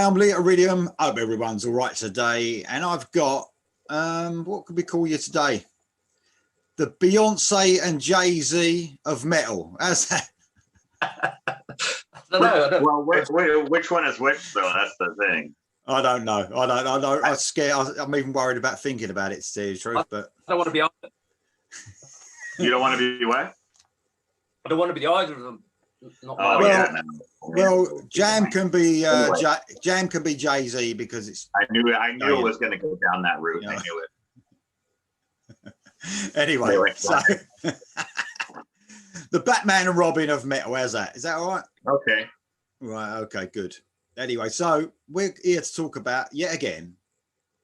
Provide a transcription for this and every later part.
I'm Lee at Iridium. Hope everyone's all right today. And I've got, what could we call you today? The Beyonce and Jay-Z of metal. How's that? I don't know. Well, which one is which, though? That's the thing. I don't know. I'm scared. I'm even worried about thinking about it, to tell you the truth. But I don't want to be either. You don't want to be what? I don't want to be either of them. Not well, Jam can be Jay-Z because it's. I knew it was going to go down that route. You know. I knew it. Anyway, so the Batman and Robin of metal. How's that? Is that all right? Okay. Right. Okay. Good. Anyway, so we're here to talk about yet again,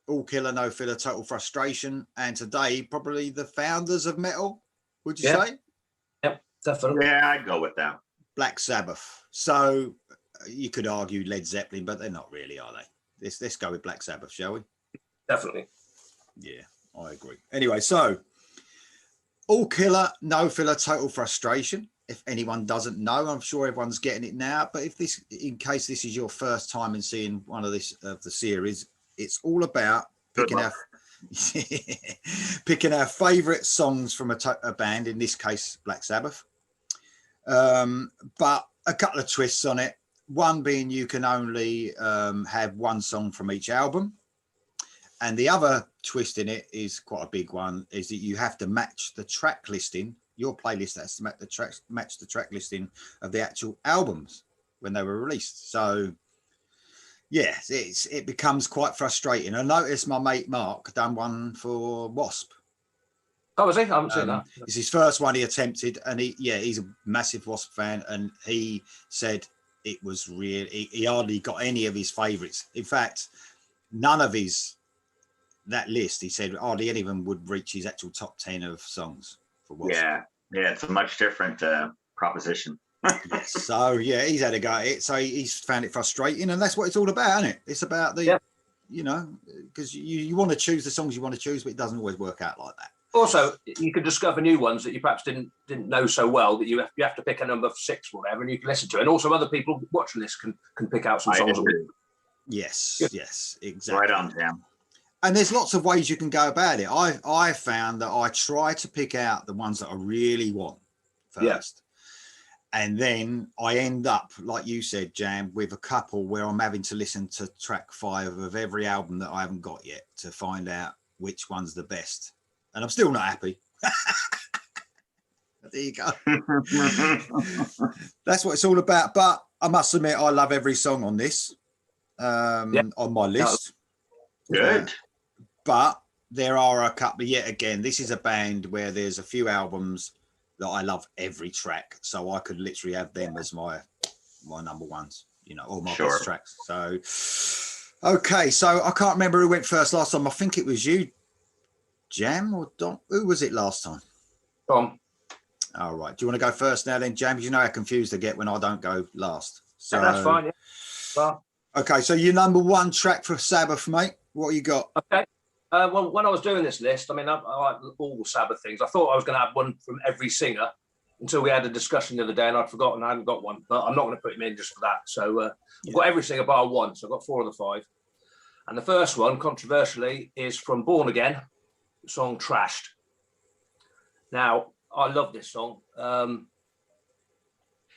all killer, no filler, total frustration, and today probably the founders of metal. Would you say? Yep, definitely. Yeah, I'd go with that. Black Sabbath. So you could argue Led Zeppelin, but they're not really, are they? Let's go with Black Sabbath, shall we? Definitely. Yeah, I agree. Anyway, so all killer, no filler, total frustration. If anyone doesn't know, I'm sure everyone's getting it now. But in case this is your first time in seeing one of the series, it's all about picking our favourite songs from a band. In this case, Black Sabbath. But a couple of twists on it. One being you can only have one song from each album. And the other twist in it is quite a big one, is that you have to match the track listing. Your playlist has to match the track listing of the actual albums when they were released. So, yeah, it becomes quite frustrating. I noticed my mate Mark done one for Wasp. Oh, was he? I haven't seen that. It's his first one he attempted, and he's a massive Wasp fan, and he said it was really, he hardly got any of his favourites. In fact, none of that list, he said hardly any of them would reach his actual top 10 of songs for Wasp. Yeah, it's a much different proposition. Yes, so yeah, he's had a go at it, so he's found it frustrating, and that's what it's all about, isn't it? It's about the, you know, because you want to choose the songs you want to choose, but it doesn't always work out like that. Also, you can discover new ones that you perhaps didn't know so well, that you have to pick a number 6 or whatever, and you can listen to it. And also other people watching this can pick out some songs. Yes, exactly. Right on, Sam. And there's lots of ways you can go about it. I found that I try to pick out the ones that I really want first. Yeah. And then I end up, like you said, Jam, with a couple where I'm having to listen to track 5 of every album that I haven't got yet to find out which one's the best. And I'm still not happy. There you go. That's what it's all about. But I must admit, I love every song on this, on my list. Good. But there are a couple, yet again, this is a band where there's a few albums that I love every track. So I could literally have them as my number ones, you know, all my best tracks. So, okay. So I can't remember who went first last time. I think it was you, Jam, or Don? Who was it last time? Tom. All right. Do you want to go first now then, Jam? Because you know how confused I get when I don't go last. So that's fine. Yeah. Well, okay. So your number 1 track for Sabbath, mate. What you got? Okay. Well, when I was doing this list, I mean, I like all the Sabbath things. I thought I was going to have one from every singer until we had a discussion the other day, and I'd forgotten I hadn't got one. But I'm not going to put him in just for that. So I've got every singer bar 1. So I've got 4 of the 5. And the first one, controversially, is from Born Again, the song Trashed. Now, I love this song.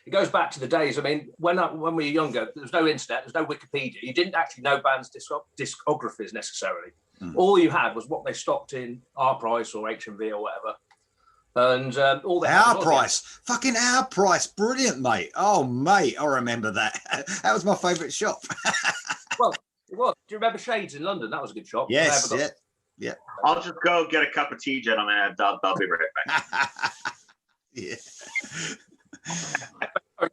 It goes back to the days. I mean, when we were younger, there was no internet, there was no Wikipedia. You didn't actually know bands' discographies necessarily. All you had was what they stocked in Our Price or HMV or whatever. And all that. Our Price. Fucking Our Price. Brilliant, mate. Oh, mate, I remember that. That was my favourite shop. Well, it was. Do you remember Shades in London? That was a good shop. Yes, yeah. I'll just go get a cup of tea, gentlemen, and I'll be right back. Yeah.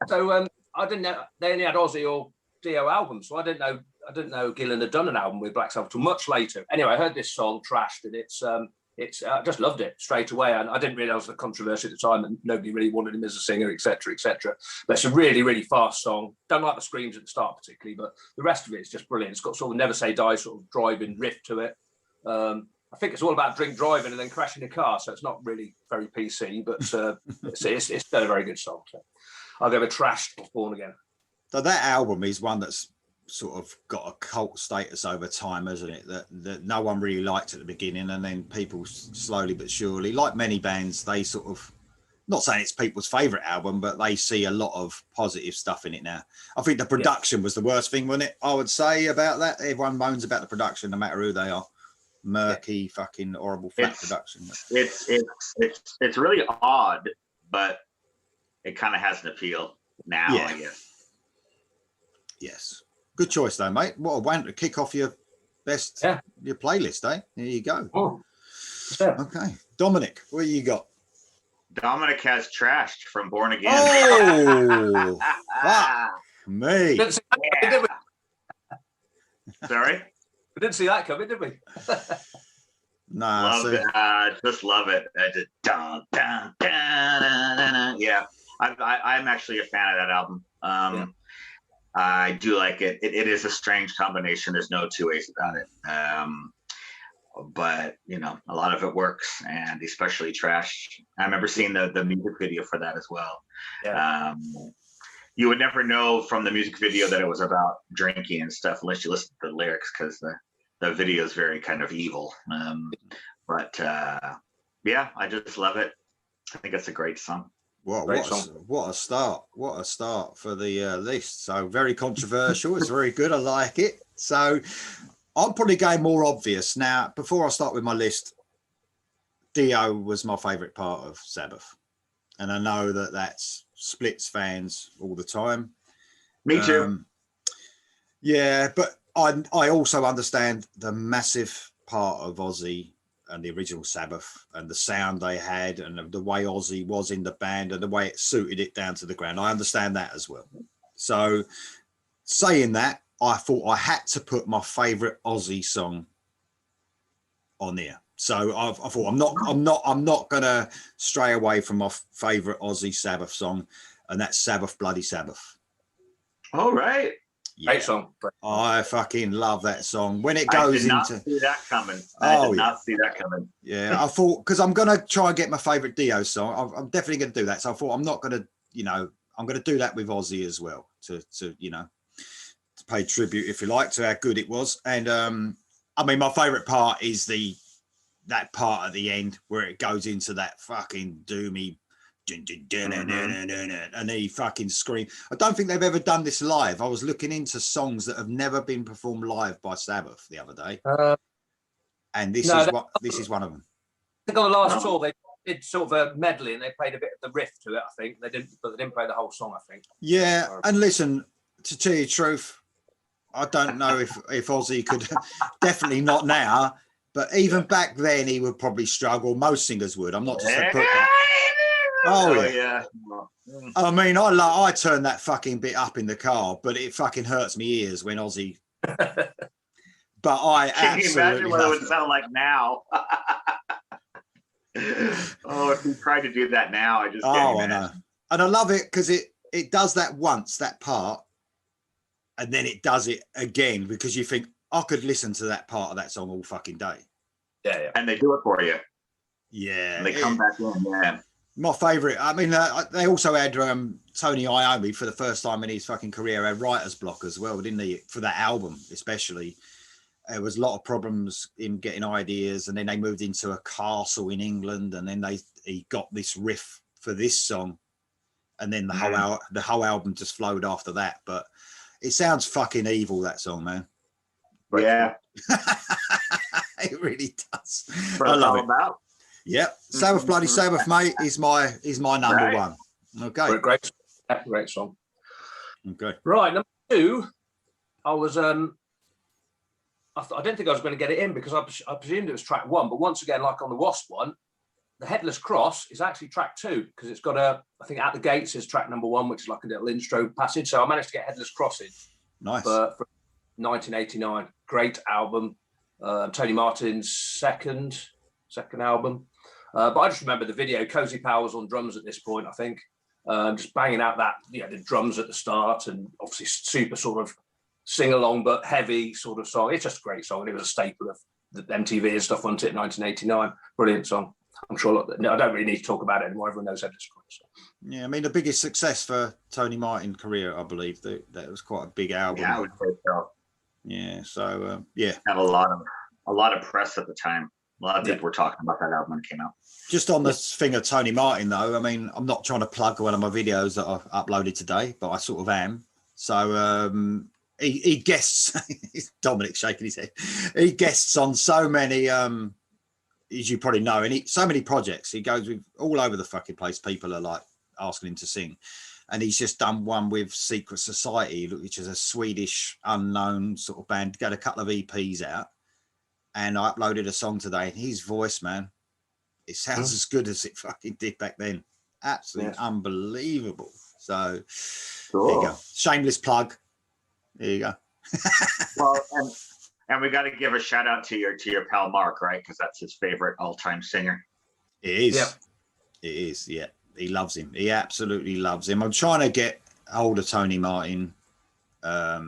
So I didn't know they only had Ozzy or Dio albums, so I didn't know Gillan had done an album with Black Sabbath till much later. Anyway, I heard this song Trashed, and it's I just loved it straight away, and I didn't realise the controversy at the time, and nobody really wanted him as a singer, etc., etc. But it's a really, really fast song. Don't like the screams at the start particularly, but the rest of it is just brilliant. It's got sort of Never Say Die sort of driving riff to it. I think it's all about drink driving and then crashing a car, so it's not really very PC, but it's still a very good song. So I'll go with Trashed, Born Again. So that album is one that's sort of got a cult status over time, hasn't it? That no one really liked at the beginning, and then people slowly but surely, like many bands, they sort of, not saying it's people's favorite album, but they see a lot of positive stuff in it now. I think the production was the worst thing, wasn't it? I would say about that. Everyone moans about the production, no matter who they are. Murky, fucking horrible flat production. It's really odd, but it kind of has an appeal now, I guess. Yes. Good choice though, mate. What a want to kick off your best, your playlist, eh? There you go. Oh. Okay. Dominic, what you got? Dominic has Trashed from Born Again. Oh, fuck me. Yeah. Sorry? We didn't see that coming, did we? Nah, love it. Just love it. Just, dun, dun, dun, dun, dun, dun. Yeah, I'm actually a fan of that album. I do like it. It is a strange combination. There's no two ways about it. But you know, a lot of it works, and especially Trash. I remember seeing the music video for that as well. Yeah. You would never know from the music video that it was about drinking and stuff unless you listen to the lyrics, because the video is very kind of evil. But yeah, I just love it. I think it's a great song. What a start! What a start for the list. So very controversial. It's very good. I like it. So I'm probably going more obvious now. Before I start with my list, Dio was my favourite part of Sabbath, and I know that that's splits fans all the time. Me too. Yeah, but I also understand the massive part of Ozzy and the original Sabbath and the sound they had and the way Ozzy was in the band and the way it suited it down to the ground. I understand that as well. So saying that, I thought I had to put my favorite Ozzy song on there. So I thought I'm not gonna stray away from my favorite Ozzy Sabbath song, and that's Sabbath Bloody Sabbath. All right. Yeah. Great song. I fucking love that song. When it goes into, I did not see that coming. I did not see that coming. Yeah, I thought, because I'm gonna try and get my favorite Dio song. I'm definitely gonna do that. So I thought I'm not gonna, I'm gonna do that with Ozzy as well to pay tribute, if you like, to how good it was. And I mean, my favorite part is that part at the end where it goes into that fucking doomy and he fucking scream. I don't think they've ever done this live. I was looking into songs that have never been performed live by Sabbath the other day, and this is one of them. I think on the last tour they did sort of a medley and they played a bit of the riff to it. I think they didn't play the whole song. I think. Yeah, and listen, to tell you the truth, I don't know if Ozzy could. Definitely not now, but even back then he would probably struggle. Most singers would. I'm not just saying. Oh yeah. I mean, I turned that fucking bit up in the car, but it fucking hurts me ears when Ozzy. But I Can you imagine what it would sound like now? Oh, if we tried to do that now, I just can't imagine. I know, and I love it because it does that once, that part, and then it does it again because you think I could listen to that part of that song all fucking day. Yeah. And they do it for you. Yeah, and they come back in. Yeah. My favourite, I mean, they also had Tony Iommi for the first time in his fucking career had writer's block as well, didn't he? For that album, especially. There was a lot of problems in getting ideas, and then they moved into a castle in England, and then he got this riff for this song, and then the whole album just flowed after that. But it sounds fucking evil, that song, man. Yeah. It really does. I love it. Yep, Sabbath Bloody Sabbath, mate, is my number one. Okay, great song. Okay, right, number two. I was I didn't think I was going to get it in because I presumed it was track one, but once again, like on the Wasp one, the Headless Cross is actually track two because it's got I think At the Gates is track number one, which is like a little intro passage. So I managed to get Headless Cross in. Nice. For 1989, great album. Tony Martin's second album. But I just remember the video. Cozy Powell's on drums at this point, I think, just banging out that the drums at the start, and obviously super sort of sing along but heavy sort of song. It's just a great song, and it was a staple of the MTV and stuff, wasn't it? 1989, brilliant song. I'm sure. No, I don't really need to talk about it anymore. Everyone knows how to describe it. So. Yeah, I mean, the biggest success for Tony Martin career, I believe that was quite a big album. Yeah, I would say so. Yeah, so yeah, had a lot of press at the time. A lot of people were talking about that album when it came out. Just on the thing of Tony Martin, though, I mean, I'm not trying to plug one of my videos that I've uploaded today, but I sort of am. So he guests. Dominic shaking his head. He guests on so many, as you probably know, and so many projects. He goes with all over the fucking place. People are like asking him to sing, and he's just done one with Secret Society, which is a Swedish unknown sort of band. Got a couple of EPs out, and I uploaded a song today. And his voice, man, it sounds as good as it fucking did back then. Absolutely unbelievable. So there you go. Shameless plug. There you go. Well, and we got to give a shout out to your pal Mark, right? Because that's his favorite all-time singer. It is. Yep. It is. Yeah, he loves him. He absolutely loves him. I'm trying to get hold of Tony Martin. I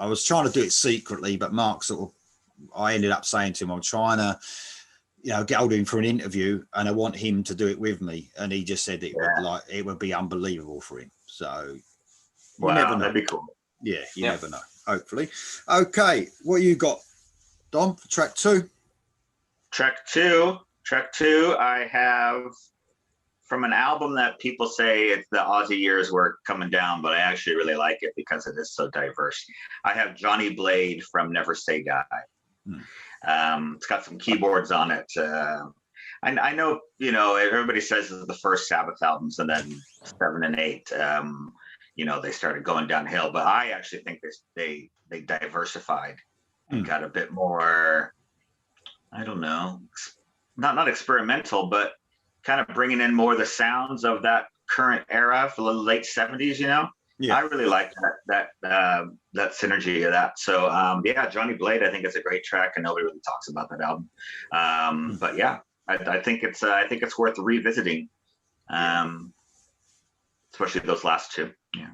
was trying to do it secretly, but Mark I ended up saying to him, I'm trying to, get hold of him for an interview, and I want him to do it with me. And he just said it would be unbelievable for him. So wow, never know. That'd be cool. Yeah, you never know. Hopefully. Okay, what you got, Dom, for track 2? Track two, I have from an album that people say it's the Aussie years were coming down, but I actually really like it because it is so diverse. I have Johnny Blade from Never Say Die. It's got some keyboards on it. I know, everybody says it's the first Sabbath albums, and then 7 and 8, they started going downhill. But I actually think they diversified and got a bit more, I don't know, not experimental, but kind of bringing in more of the sounds of that current era for the late 70s. Yeah. I really like that synergy of that. So Johnny Blade, I think it's a great track, and nobody really talks about that album. But yeah, I think it's worth revisiting, especially those last two. Yeah,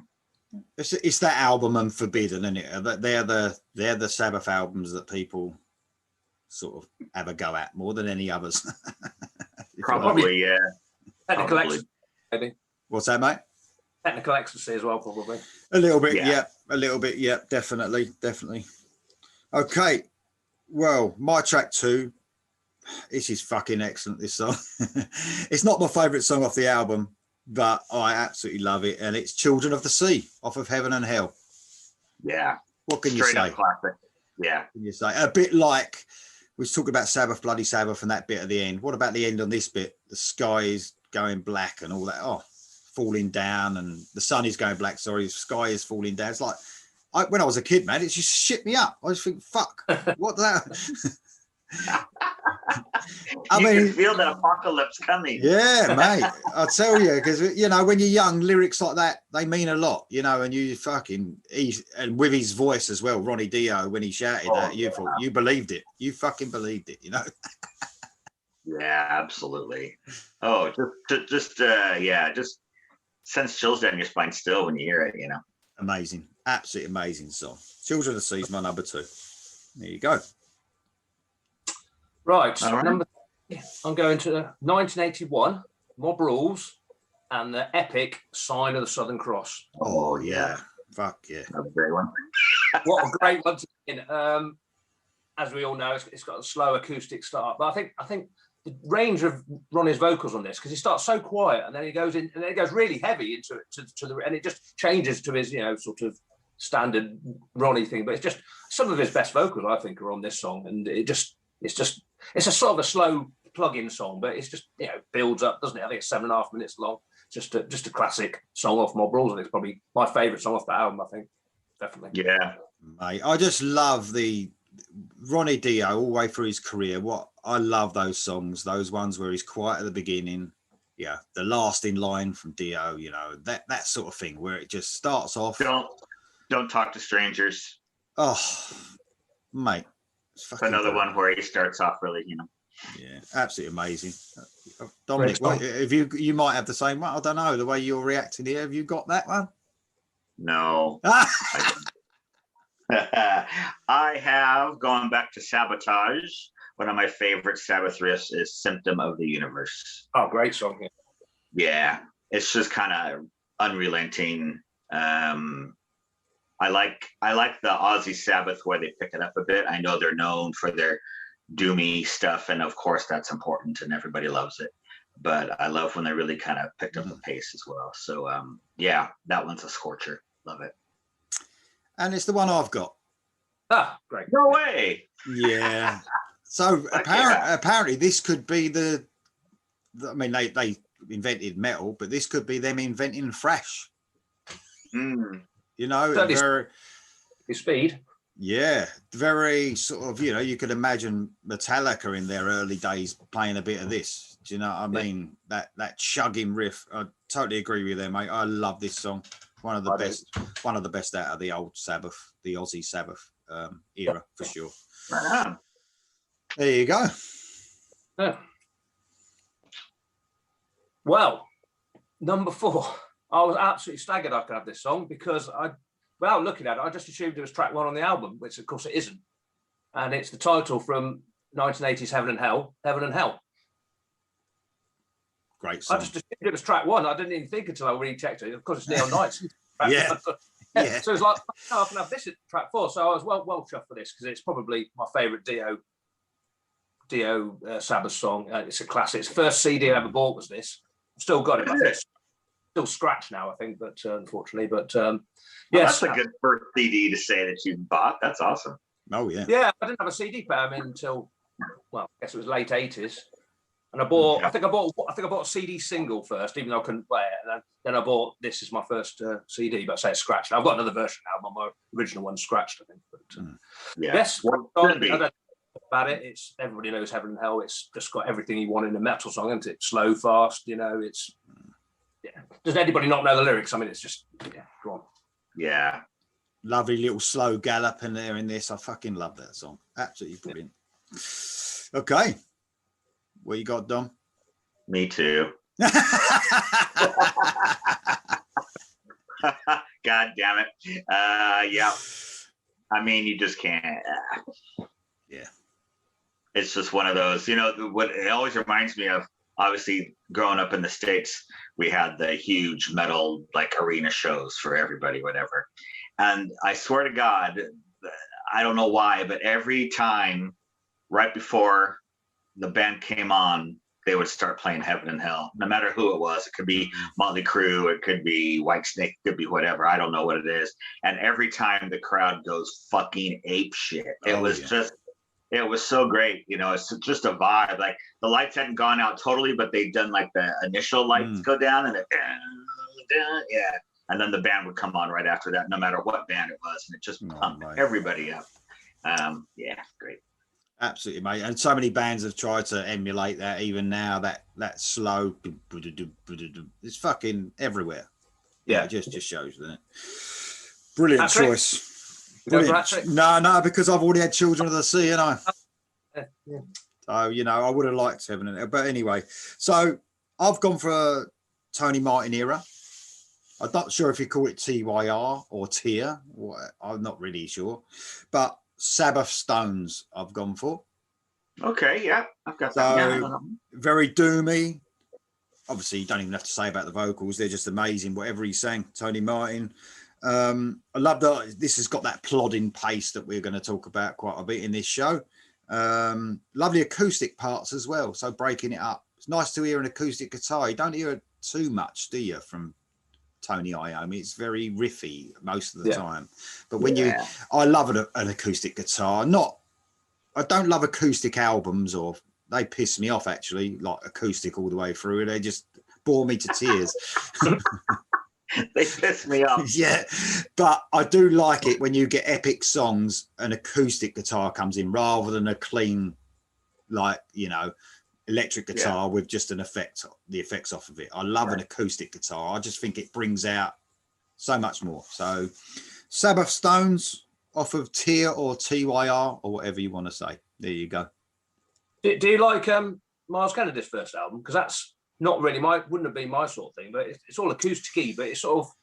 it's that album and Forbidden, isn't it? They're the Sabbath albums that people sort of have a go at more than any others. Probably, yeah. Technical ecstasy, maybe. What's that, mate? Technical ecstasy as well, probably. A little bit, yeah. A little bit, yeah. Definitely. Okay. Well, my track 2. This is fucking excellent, this song. It's not my favourite song off the album, but I absolutely love it. And it's Children of the Sea off of Heaven and Hell. Yeah. What can you say? Straight up classic. Yeah. What can you say? A bit like we was talking about Sabbath, Bloody Sabbath, and that bit at the end. What about the end on this bit? The sky is going black and all that. Oh, falling down, and the sun is going black. Sorry, the sky is falling down. It's like when I was a kid, man, it just shit me up. I just think, fuck, what that? I mean, can feel the apocalypse coming. Yeah, mate. I tell you, because when you're young, lyrics like that, they mean a lot. And you and with his voice as well, Ronnie Dio, when he shouted that, you thought you believed it. You fucking believed it. Yeah, absolutely. Oh, just sends chills down your spine still when you hear it. Amazing, absolutely amazing song. Children of the Sea is my number 2. There you go. Right. Number 3, I'm going to 1981, Mob Rules, and the epic Sign of the Southern Cross. Oh yeah, fuck yeah, that's a great one. What a great one to begin. As we all know, it's got a slow acoustic start, but I think the range of Ronnie's vocals on this, because he starts so quiet and then he goes in and then it goes really heavy into it and it just changes to his sort of standard Ronnie thing. But it's just some of his best vocals I think are on this song, and it's a sort of a slow plug-in song, but it's just builds up, doesn't it? I think it's 7.5 minutes long. Just a classic song off Mob Rules, and it's probably my favourite song off the album. I think definitely. Yeah, mate, I just love the Ronnie Dio all the way through his career. What I love those songs, those ones where he's quiet at the beginning. Yeah, the last in line from Dio. That sort of thing where it just starts off. Don't talk to strangers. Oh, mate. Another one where he starts off really, Yeah, absolutely amazing. Dominic, if you might have the same one. I don't know the way you're reacting here. Have you got that one? No. I have gone back to Sabotage one of my favorite Sabbath riffs is "Symptom of the Universe." Oh, great song. Yeah, it's just kind of unrelenting. I like the Aussie Sabbath where they pick it up a bit. I know they're known for their doomy stuff, and of course that's important, and everybody loves it. But I love when they really kind of picked up the pace as well. So yeah, that one's a scorcher. Love it. And it's the one I've got. Ah, great. No way. Yeah. So apparently this could be I mean, they invented metal, but this could be them inventing thrash. You know, very speed. Yeah, very sort of, you know, you could imagine Metallica in their early days playing a bit of this. Do you know what I mean? That chugging riff. I totally agree with you, mate. I love this song. One of the best out of the old Sabbath, the Aussie Sabbath era, for sure. Right on. There you go. Yeah. Well, number 4. I was absolutely staggered I could have this song because without looking at it, I just assumed it was track 1 on the album, which of course it isn't. And it's the title from 1980's Heaven and Hell, Heaven and Hell. Great song. I just assumed it was track 1. I didn't even think until I rechecked it. Of course, it's Neon Knights. Yeah. Yeah. So it's like, no, I can have this at track 4. So I was well chuffed for this because it's probably my favourite Dio Sabbath song. It's a classic. It's the first CD I ever bought was this. I've still got it. I think it's still scratched now, I think, but unfortunately. But yes, that's a good first CD to say that you bought. That's awesome. Oh yeah. Yeah, I didn't have a CD player until, well, I guess it was late 80s. And I bought, I think I bought a CD single first, even though I couldn't play it. And then I bought this as my first CD, but I say it's scratched. I've got another version now, but my original one's scratched, I think. But yes, I don't know about it. It's everybody knows Heaven and Hell. It's just got everything you want in a metal song, isn't it? Slow, fast, you know. It's Does anybody not know the lyrics? I mean, it's just go on. Yeah, lovely little slow gallop in there in this. I fucking love that song. Absolutely brilliant. Okay. What you got, Dom? Me too. God damn it. Yeah. I mean, you just can't. Yeah. It's just one of those, you know, what it always reminds me of, obviously, growing up in the States, we had the huge metal, like, arena shows for everybody, whatever. And I swear to God, I don't know why, but every time right before the band came on, they would start playing Heaven and Hell, no matter who it was. It could be Motley Crue, it could be Whitesnake, it could be whatever. I don't know what it is. And every time the crowd goes fucking ape shit. It was so great. You know, it's just a vibe. Like the lights hadn't gone out totally, but they'd done like the initial lights go down and and then the band would come on right after that, no matter what band it was. And it just pumped everybody up. Yeah, great. Absolutely, mate. And so many bands have tried to emulate that even now, that slow, it's fucking everywhere. Yeah, it just shows, doesn't it? Brilliant That's choice. Brilliant. No, because I've already had Children of the Sea, and so, you know, I would have liked Heaven and Hell. But anyway, so I've gone for a Tony Martin era. I'm not sure if you call it TYR or Tier. I'm not really sure. But Sabbath Stones I've gone for. Okay, yeah, I've got that. So very doomy. Obviously, you don't even have to say about the vocals; they're just amazing. Whatever he sang, Tony Martin. I love that this has got that plodding pace that we're going to talk about quite a bit in this show. Lovely acoustic parts as well. So breaking it up, it's nice to hear an acoustic guitar. You don't hear it too much, do you? From Tony Iommi, it's very riffy most of the time. But when I love an acoustic guitar. I don't love acoustic albums, or they piss me off actually, like acoustic all the way through. They just bore me to tears. They piss me off. Yeah, but I do like it when you get epic songs, an acoustic guitar comes in rather than a clean, like, you know, electric guitar with just the effects off of it. I love an acoustic guitar. I just think it brings out so much more. So Sabbath Stones off of Tier or TYR or whatever you want to say. There you go. Do you like Miles Kennedy's first album? Because that's not really wouldn't have been my sort of thing, but it's all acoustic-y, but it's sort of,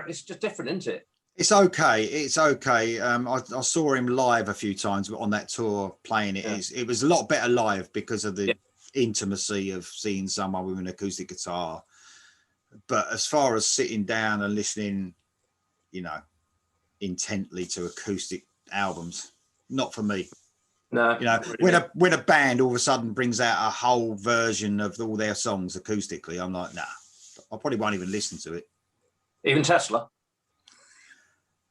it's just different, isn't it? It's okay. It's okay. I saw him live a few times on that tour playing it. Yeah. It was a lot better live because of the Yeah. intimacy of seeing someone with an acoustic guitar. But as far as sitting down and listening, you know, intently to acoustic albums, not for me. No, You know, really when a band all of a sudden brings out a whole version of all their songs acoustically, I'm like, nah, I probably won't even listen to it. even Tesla.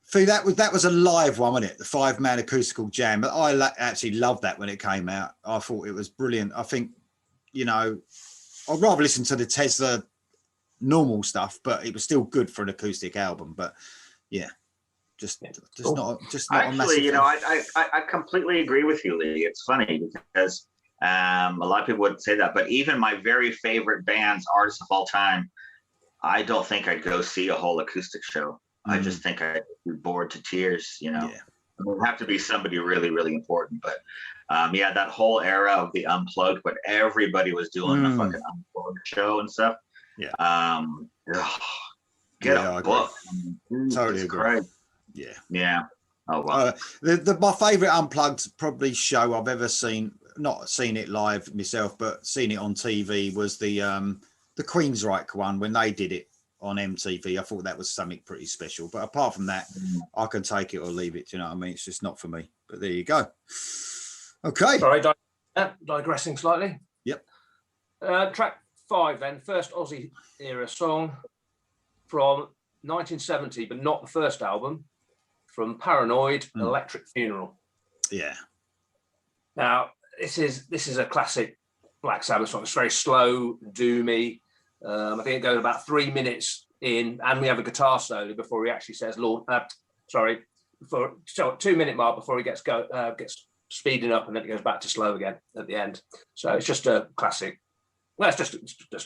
See, that was a live one, wasn't it? The 5-man acoustical jam. But I actually loved that when it came out. I thought it was brilliant. I think, you know, I'd rather listen to the Tesla normal stuff, but it was still good for an acoustic album. But yeah, just not Actually, a massive you know, I completely agree with you, Lee. It's funny because a lot of people wouldn't say that, but even my very favorite bands, artists of all time, I don't think I'd go see a whole acoustic show. I just think I'd be bored to tears, you know. Yeah. It would have to be somebody really, really important. But yeah, that whole era of the unplugged, when everybody was doing the fucking unplugged show and stuff. Yeah. Get Yeah, a book. Totally agree. Christ. Yeah. Yeah. Oh wow. My favorite unplugged probably show I've ever seen, not seen it live myself, but seen it on TV, was the Queensryche one when they did it on MTV. I thought that was something pretty special. But apart from that, I can take it or leave it. Do you know what I mean? It's just not for me. But there you go. Okay. Sorry, digressing slightly. Yep. Track 5 then, first Aussie era song from 1970, but not the first album, from Paranoid, Electric Funeral. Yeah. Now, this is a classic Black Sabbath song. It's very slow, doomy. I think it goes about 3 minutes in, and we have a guitar solo before he actually says, before 2 minute mark before he gets speeding up, and then it goes back to slow again at the end. So it's just a classic. Well, it's just a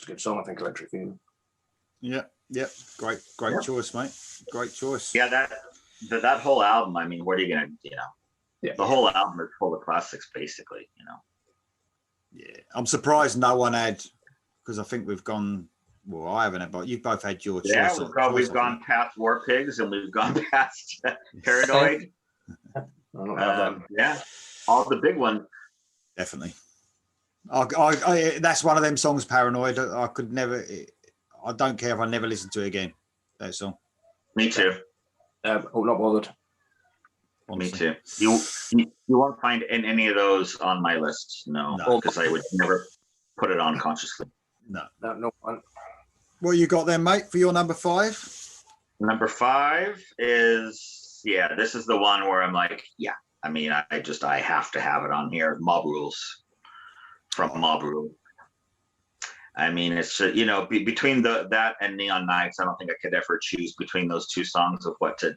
good song, I think, Electric Funeral. Yeah. Great choice, mate. Great choice. Yeah, that whole album, I mean, what are you gonna, you know? Yeah. The whole album is full of classics, basically, you know. Yeah. I'm surprised no one had, because I think we've gone, well, I haven't had, but you've both had your choice. Yeah, we've gone past War Pigs and we've gone past Paranoid. Yeah, all the big ones. Definitely. That's one of them songs, Paranoid. I could never, I don't care if I never listen to it again, that song. Me too. Not bothered. Me Honestly. too. You won't find any of those on my list, no, because I would never put it on consciously. No one. What you got then, mate, for your number 5? Number 5 is, yeah, this is the one where I'm like, yeah, I mean, I have to have it on here. Mob Rules, from Mob Rules. I mean, it's, you know, between that and Neon Nights, I don't think I could ever choose between those two songs of what to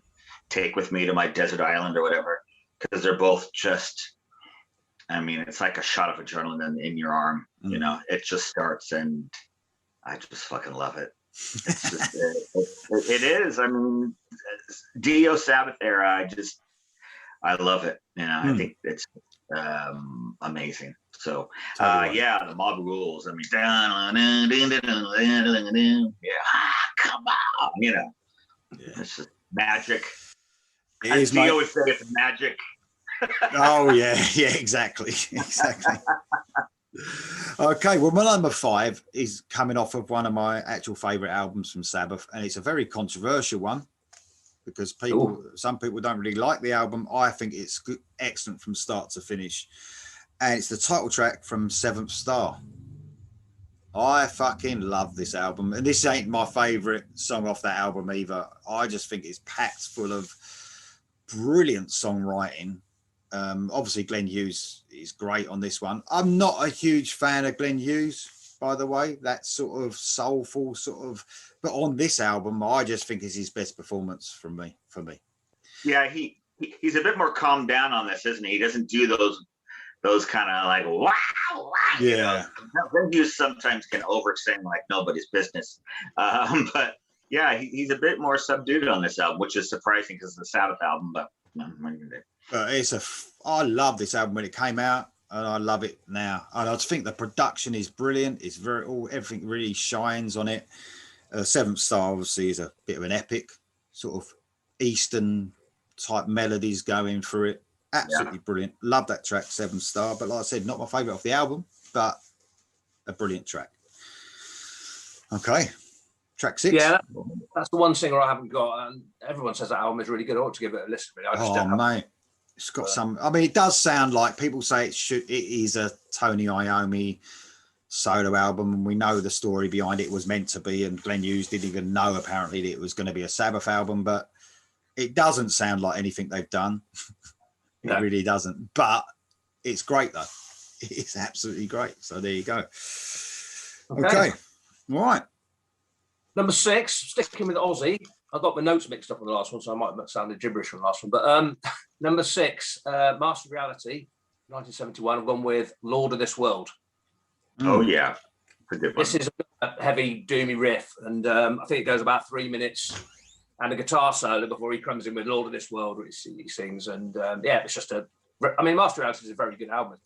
take with me to my desert island or whatever, because they're both just, I mean, it's like a shot of adrenaline in your arm, you know. It just starts and I just fucking love it. It's just, it is. I mean, Dio Sabbath era, I love it. You know, I think it's amazing. So, yeah, the Mob Rules. I mean, come on, you know, it's just magic. As Dio would say, it's magic. Oh yeah, exactly. Okay, well, my number 5 is coming off of one of my actual favorite albums from Sabbath, and it's a very controversial one because some people don't really like the album. I think it's good, excellent from start to finish, and it's the title track from Seventh Star. I fucking love this album, and this ain't my favorite song off that album either. I just think it's packed full of brilliant songwriting. Obviously Glenn Hughes is great on this one. I'm not a huge fan of Glenn Hughes, by the way, that sort of soulful but on this album I just think is his best performance for me. Yeah, he's a bit more calmed down on this, isn't he? He doesn't do those kind of like wow. Yeah, Glenn Hughes sometimes can oversing like nobody's business, but yeah, he's a bit more subdued on this album, which is surprising because it's a Sabbath album, but I love this album when it came out, and I love it now. And I just think the production is brilliant. It's everything really shines on it. Seventh Star obviously is a bit of an epic, sort of Eastern type melodies going through it. Absolutely brilliant. Love that track, 7-star. But like I said, not my favourite off the album, but a brilliant track. Okay, track 6. Yeah, that's the one singer I haven't got, and everyone says that album is really good. I ought to give it a listen. I just don't mate, it's got some. I mean, it does sound like people say it is a Tony Iommi solo album, and we know the story behind it was meant to be. And Glenn Hughes didn't even know apparently that it was going to be a Sabbath album, but it doesn't sound like anything they've done. It really doesn't. But it's great though. It's absolutely great. So there you go. Okay. All right. Number 6, sticking with Aussie. I got my notes mixed up on the last one, so I might have sounded gibberish on the last one. But number 6, Master of Reality, 1971. I've gone with Lord of This World. Oh, yeah. This is a heavy, doomy riff, and I think it goes about 3 minutes, and a guitar solo before he comes in with Lord of This World, which he sings. And it's just I mean, Master of Reality is a very good album. It's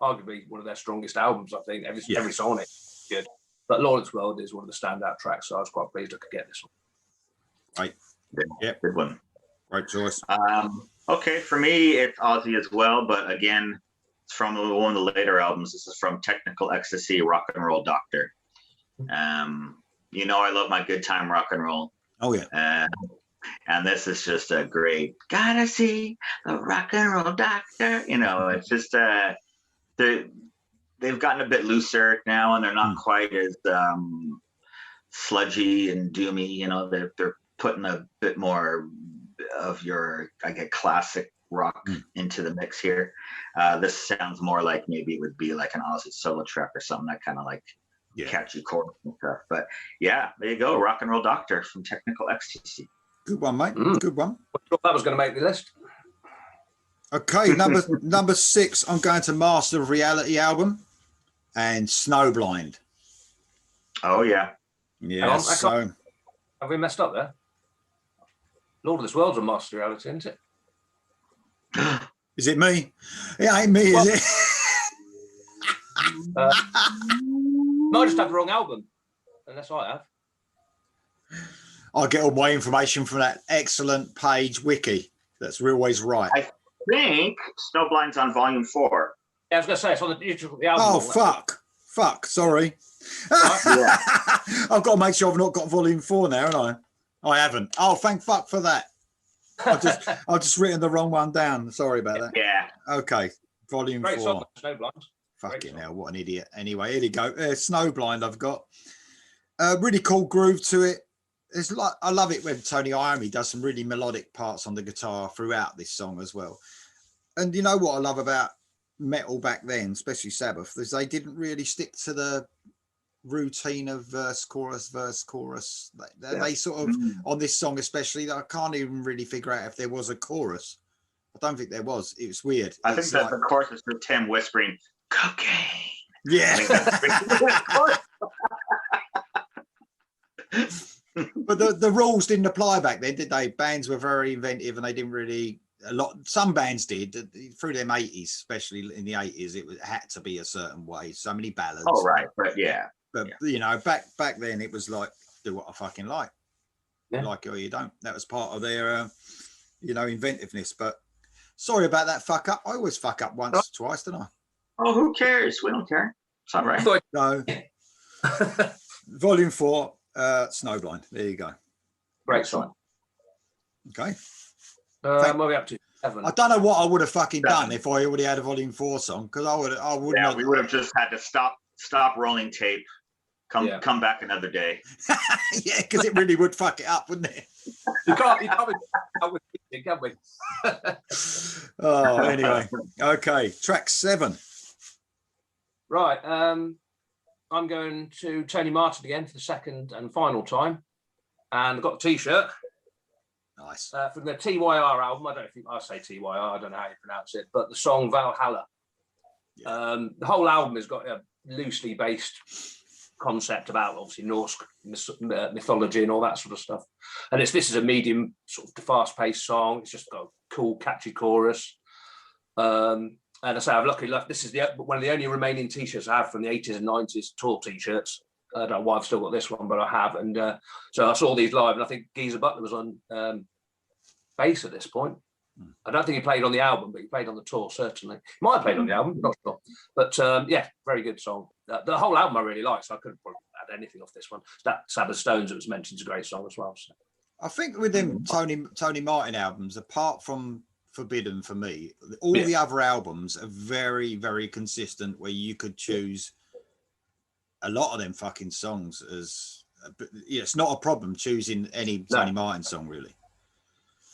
arguably one of their strongest albums, I think. Every song on it is good. But Lord of This World is one of the standout tracks, so I was quite pleased I could get this one. Right. Yeah, good one. Right choice. Okay, for me, it's Ozzy as well, but again, it's from one of the later albums. This is from Technical Ecstasy, Rock and Roll Doctor. You know, I love my good time rock and roll. Oh, yeah. And this is just a great, gotta see the rock and roll doctor. You know, it's just, they've gotten a bit looser now, and they're not quite as sludgy and doomy. You know, they're putting a bit more of your, I get classic rock into the mix here. This sounds more like maybe it would be like an Ozzy solo track or something, that kind of like catchy chorus and stuff. But yeah, there you go, Rock and Roll Doctor from Technical Ecstasy. Good one, mate. Good one. I thought that was going to make the list. Okay, number 6, I'm going to Master of Reality album and Snowblind. Oh, yeah. Yeah, so... Have we messed up there? Lord of This World's a Master of Reality, isn't it? Is it me? It ain't me, is it? No, I just have the wrong album. Unless I have. I get all my information from that excellent page wiki. That's always right. I think Snowblind's on volume 4. Yeah, I was going to say, it's on the album. Oh, fuck. Sorry. Yeah. I've got to make sure I've not got volume 4 now, haven't I? I haven't. Oh, thank fuck for that. I've just written the wrong one down. Sorry about that. Yeah. Okay. Volume 4. Song, Snowblind. Fucking hell, what an idiot. Anyway, here you go. Snowblind I've got. Really cool groove to it. It's like, I love it when Tony Iommi does some really melodic parts on the guitar throughout this song as well. And you know what I love about metal back then, especially Sabbath, is they didn't really stick to the routine of verse, chorus. They sort of, on this song especially, I can't even really figure out if there was a chorus. I don't think there was. It was weird. I think that the chorus is for Tim whispering, cocaine. Yeah. But the rules didn't apply back then, did they? Bands were very inventive, and they didn't really. Some bands did through them 80s, especially in the 80s. It had to be a certain way. So many ballads. Oh right, but you know, back then it was like, do what I fucking like. You like it or you don't. That was part of their, inventiveness. But sorry about that fuck up. I always fuck up once, twice, don't I? Oh, who cares? We don't care. It's all right. No. Volume 4. Snowblind. There you go. Great song. Okay. What are we up to? 7. I don't know what I would have fucking done if I already had a Volume 4 song, because I would. Yeah, we would have just had to stop rolling tape. Come back another day. Yeah, because it really would fuck it up, wouldn't it? You can't be with it, can we? Oh, anyway. Okay, track 7. Right. I'm going to Tony Martin again for the second and final time. And I've got a T-shirt. Nice. From the TYR album. I don't think I say TYR. I don't know how you pronounce it. But the song Valhalla. Yeah. The whole album has got a loosely based concept about obviously Norse mythology and all that sort of stuff. And this is a medium sort of fast-paced song. It's just got a cool, catchy chorus. And I say I've luckily left. This is one of the only remaining T-shirts I have from the 80s and 90s tour T-shirts. I don't know why I've still got this one, but I have. And so I saw these live, and I think Geezer Butler was on bass at this point. I don't think he played on the album, but he played on the tour, certainly. He might have played on the album, not sure. But yeah, very good song. The whole album I really like, so I couldn't probably add anything off this one. That Sabbath Stones that was mentioned is a great song as well. So. I think with them Tony Martin albums, apart from Forbidden for me, all the other albums are very, very consistent, where you could choose a lot of them fucking songs as... it's not a problem choosing any Tony Martin song, really.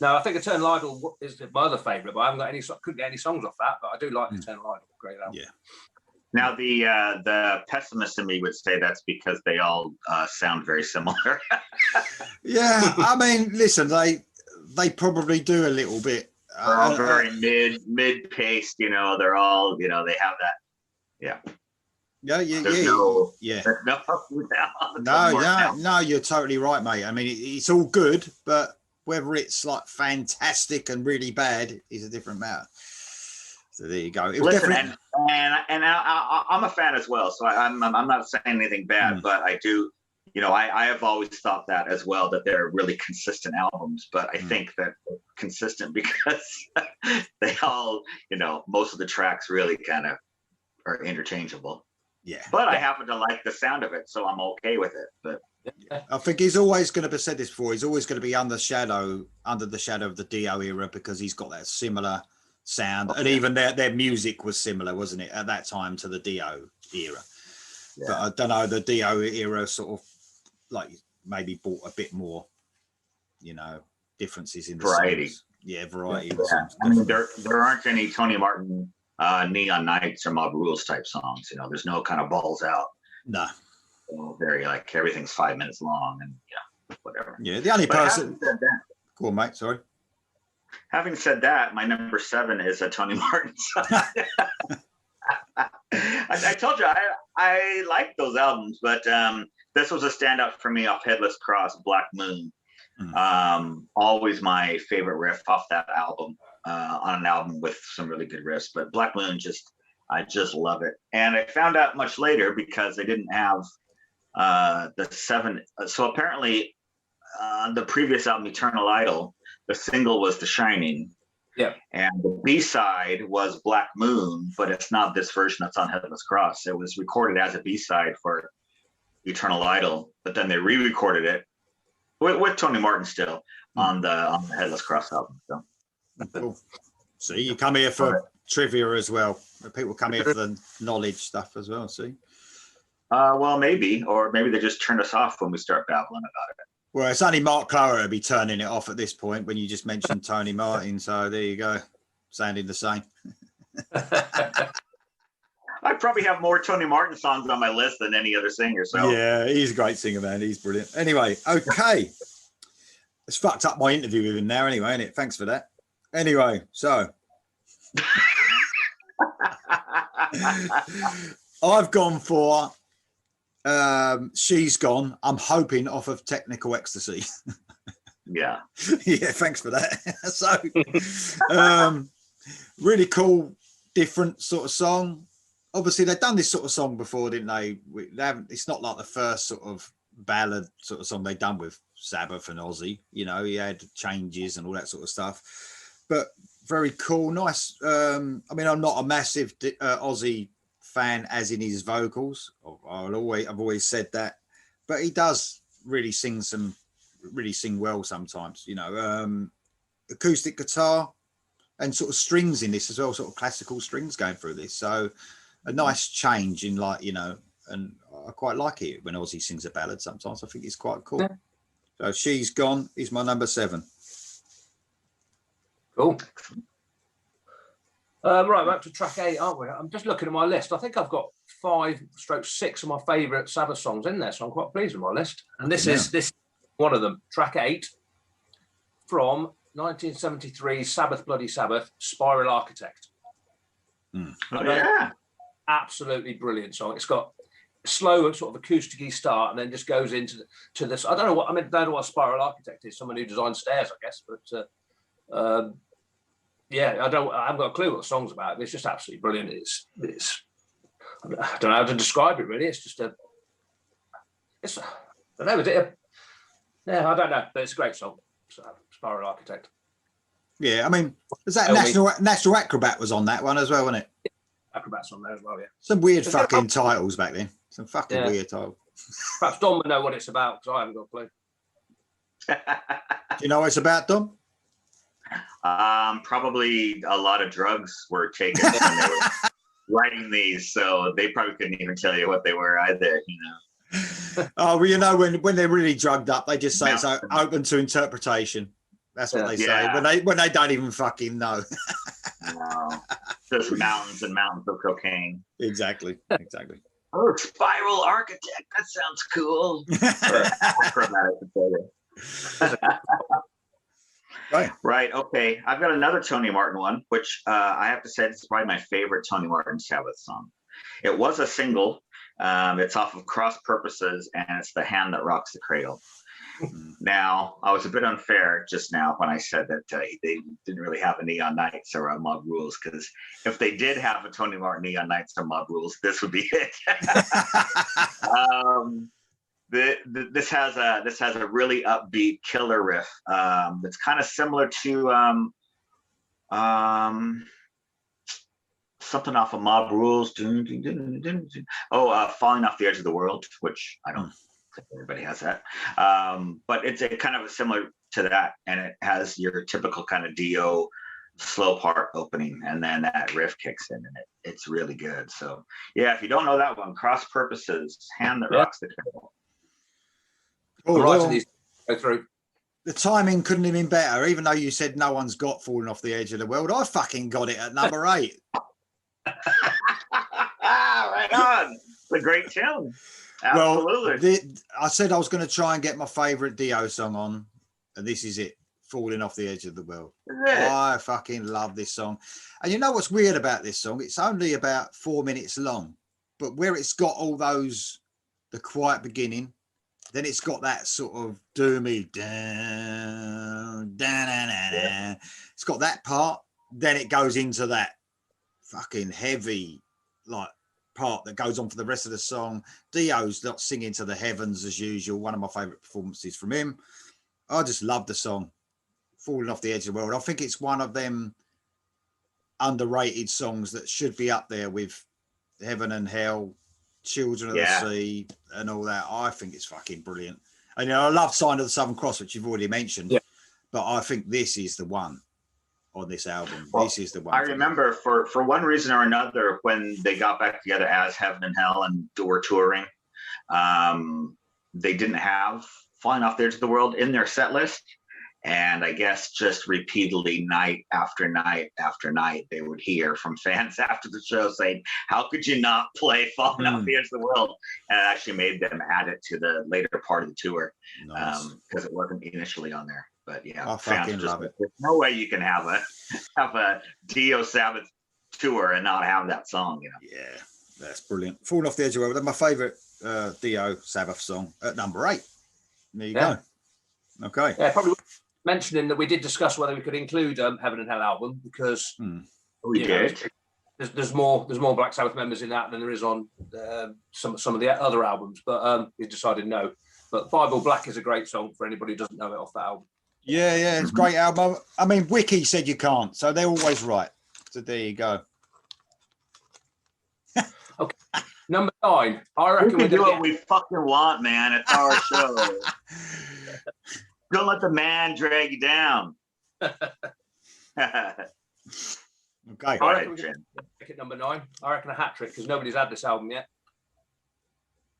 No, I think Eternal Idol is my other favourite, but I haven't got couldn't get any songs off that, but I do like Eternal Idol. Great album. Yeah. Now the pessimist in me would say that's because they all sound very similar. Yeah, I mean, listen, they probably do a little bit. They're all very mid-paced, they're all, they have that. Yeah. No, you're totally right, mate. I mean, it's all good, but whether it's like fantastic and really bad is a different matter. So there you go. Listen, and I'm a fan as well, so I'm not saying anything bad, but I do, I have always thought that as well, that they're really consistent albums, but I think that consistent because they all, most of the tracks really kind of are interchangeable. Yeah. But I happen to like the sound of it, so I'm okay with it. But I think he's always going to be, said this before, he's always going to be under the shadow of the Dio era, because he's got that similar sound, and even their music was similar, wasn't it, at that time to the Dio era? Yeah. But I don't know, the Dio era sort of like maybe brought a bit more, differences in the variety. Songs. Yeah, variety. Yeah. I mean, there aren't any Tony Martin Neon Nights or Mob Rules type songs. There's no kind of balls out. No. Very like everything's 5 minutes long and whatever. Yeah, the only person. Go on, mate. Sorry. Having said that, my number 7 is a Tony Martin song. I told you I like those albums, but this was a standout for me off Headless Cross, Black Moon. Always my favorite riff off that album, on an album with some really good riffs. But Black Moon, I just love it. And I found out much later because they didn't have the 7. So apparently, the previous album, Eternal Idol, the single was The Shining. Yeah. And the B-side was Black Moon, but it's not this version that's on Headless Cross. It was recorded as a B-side for Eternal Idol, but then they re-recorded it with Tony Martin still on the Headless Cross album. So. Cool. See, you come here for trivia as well. People come here for the knowledge stuff as well. See. Well, maybe, or maybe they just turn us off when we start babbling about it. Well, it's only Mark Clara to be turning it off at this point when you just mentioned Tony Martin. So there you go, sounding the same. I probably have more Tony Martin songs on my list than any other singer. So yeah, he's a great singer, man. He's brilliant. Anyway, okay, it's fucked up my interview with him now. Anyway, isn't it? Thanks for that. Anyway, so I've gone for She's Gone. I'm hoping off of Technical Ecstasy. Yeah. Yeah, thanks for that. So really cool, different sort of song. Obviously they've done this sort of song before, didn't they? It's not like the first sort of ballad sort of song they've done with Sabbath and Ozzy. He had changes and all that sort of stuff, but very cool, nice. I mean, I'm not a massive Ozzy fan as in his vocals. I've always said that, but he does really sing well sometimes. Acoustic guitar and sort of strings in this as well, sort of classical strings going through this. So a nice change in and I quite like it when Ozzy sings a ballad sometimes. I think it's quite cool. Yeah. So She's Gone is my number 7. Cool. Right, we're up to track 8, aren't we? I'm just looking at my list. I think I've got 5/6 of my favourite Sabbath songs in there, so I'm quite pleased with my list. And this is one of them, track 8, from 1973 Sabbath Bloody Sabbath, Spiral Architect. Oh, yeah. Absolutely brilliant song. It's got a slow sort of acoustic-y start and then just goes into this. I don't know what a Spiral Architect is, someone who designs stairs, I guess, but yeah, I haven't got a clue what the song's about, but it's just absolutely brilliant. It's I don't know how to describe it really. It's just I don't know, I don't know, but it's a great song. Spiral Architect. Yeah, I mean, was that National Acrobat was on that one as well, wasn't it? Acrobat's on there as well, yeah. Some weird fucking titles back then. Some fucking weird titles. Perhaps Don would know what it's about, because I haven't got a clue. Do you know what it's about, Dom? Probably a lot of drugs were taken when they were writing these, so they probably couldn't even tell you what they were either, you know. Oh, well, you know, when they're really drugged up, they just say it's open to interpretation. That's what they say when they don't even fucking know. No, just mountains and mountains of cocaine. Exactly. Oh, spiral architect. That sounds cool. Right. Okay. I've got another Tony Martin one, which I have to say it's probably my favorite Tony Martin Sabbath song. It was a single. It's off of Cross Purposes, and it's The Hand That Rocks the Cradle. Now, I was a bit unfair just now when I said that they didn't really have a Neon Nights or a Mob Rules, because if they did have a Tony Martin Neon Nights or Mob Rules, this would be it. This has a really upbeat killer riff. It's kind of similar to something off of Mob Rules. Falling Off the Edge of the World, which I don't think everybody has that. But it's a kind of similar to that, and it has your typical kind of Dio slow part opening, and then that riff kicks in, and it's really good. So yeah, if you don't know that one, Cross Purposes, Hand That Rocks the Cradle. Oh, well, go through. The timing couldn't have been better, even though you said no one's got Falling Off the Edge of the World. I fucking got it at number 8. Right on. It's a great tune. Absolutely. Well, I said I was going to try and get my favourite Dio song on, and this is it, Falling Off the Edge of the World. I fucking love this song. And you know what's weird about this song? It's only about 4 minutes long, but where it's got all those, the quiet beginning, then it's got that sort of doomy down, it's got that part, then it goes into that fucking heavy like part that goes on for the rest of the song. Dio's not singing to the heavens as usual. One of my favorite performances from him. I just love the song, Falling Off the Edge of the World. I think it's one of them underrated songs that should be up there with Heaven and Hell, Children of the Sea, and all that. I think it's fucking brilliant. And you know, I love Sign of the Southern Cross, which you've already mentioned, but I think this is the one on this album. Well, this is the one. I remember for one reason or another, when they got back together as Heaven and Hell and were touring, they didn't have Falling Off the Edge of the World in their set list. And I guess just repeatedly, night after night after night, they would hear from fans after the show saying, how could you not play Falling Off the Edge of the World? And it actually made them add it to the later part of the tour, because it wasn't initially on there. But yeah, I fucking love it. There's no way you can have a Dio Sabbath tour and not have that song, you know? Yeah, that's brilliant. Falling Off the Edge of the World. That's my favorite Dio Sabbath song at number 8. There you go. Okay. Yeah, probably mentioning that we did discuss whether we could include Heaven and Hell album, because we did. There's more Black Sabbath members in that than there is on some of the other albums, but we decided no. But Bible Black is a great song for anybody who doesn't know it off that album. Yeah, it's a great album. I mean, Wiki said you can't, so they're always right. So there you go. Okay, number 9. I reckon we can do what we fucking want, man. It's our show. Don't let the man drag you down. Okay. All right, at number 9. I reckon a hat trick, because nobody's had this album yet.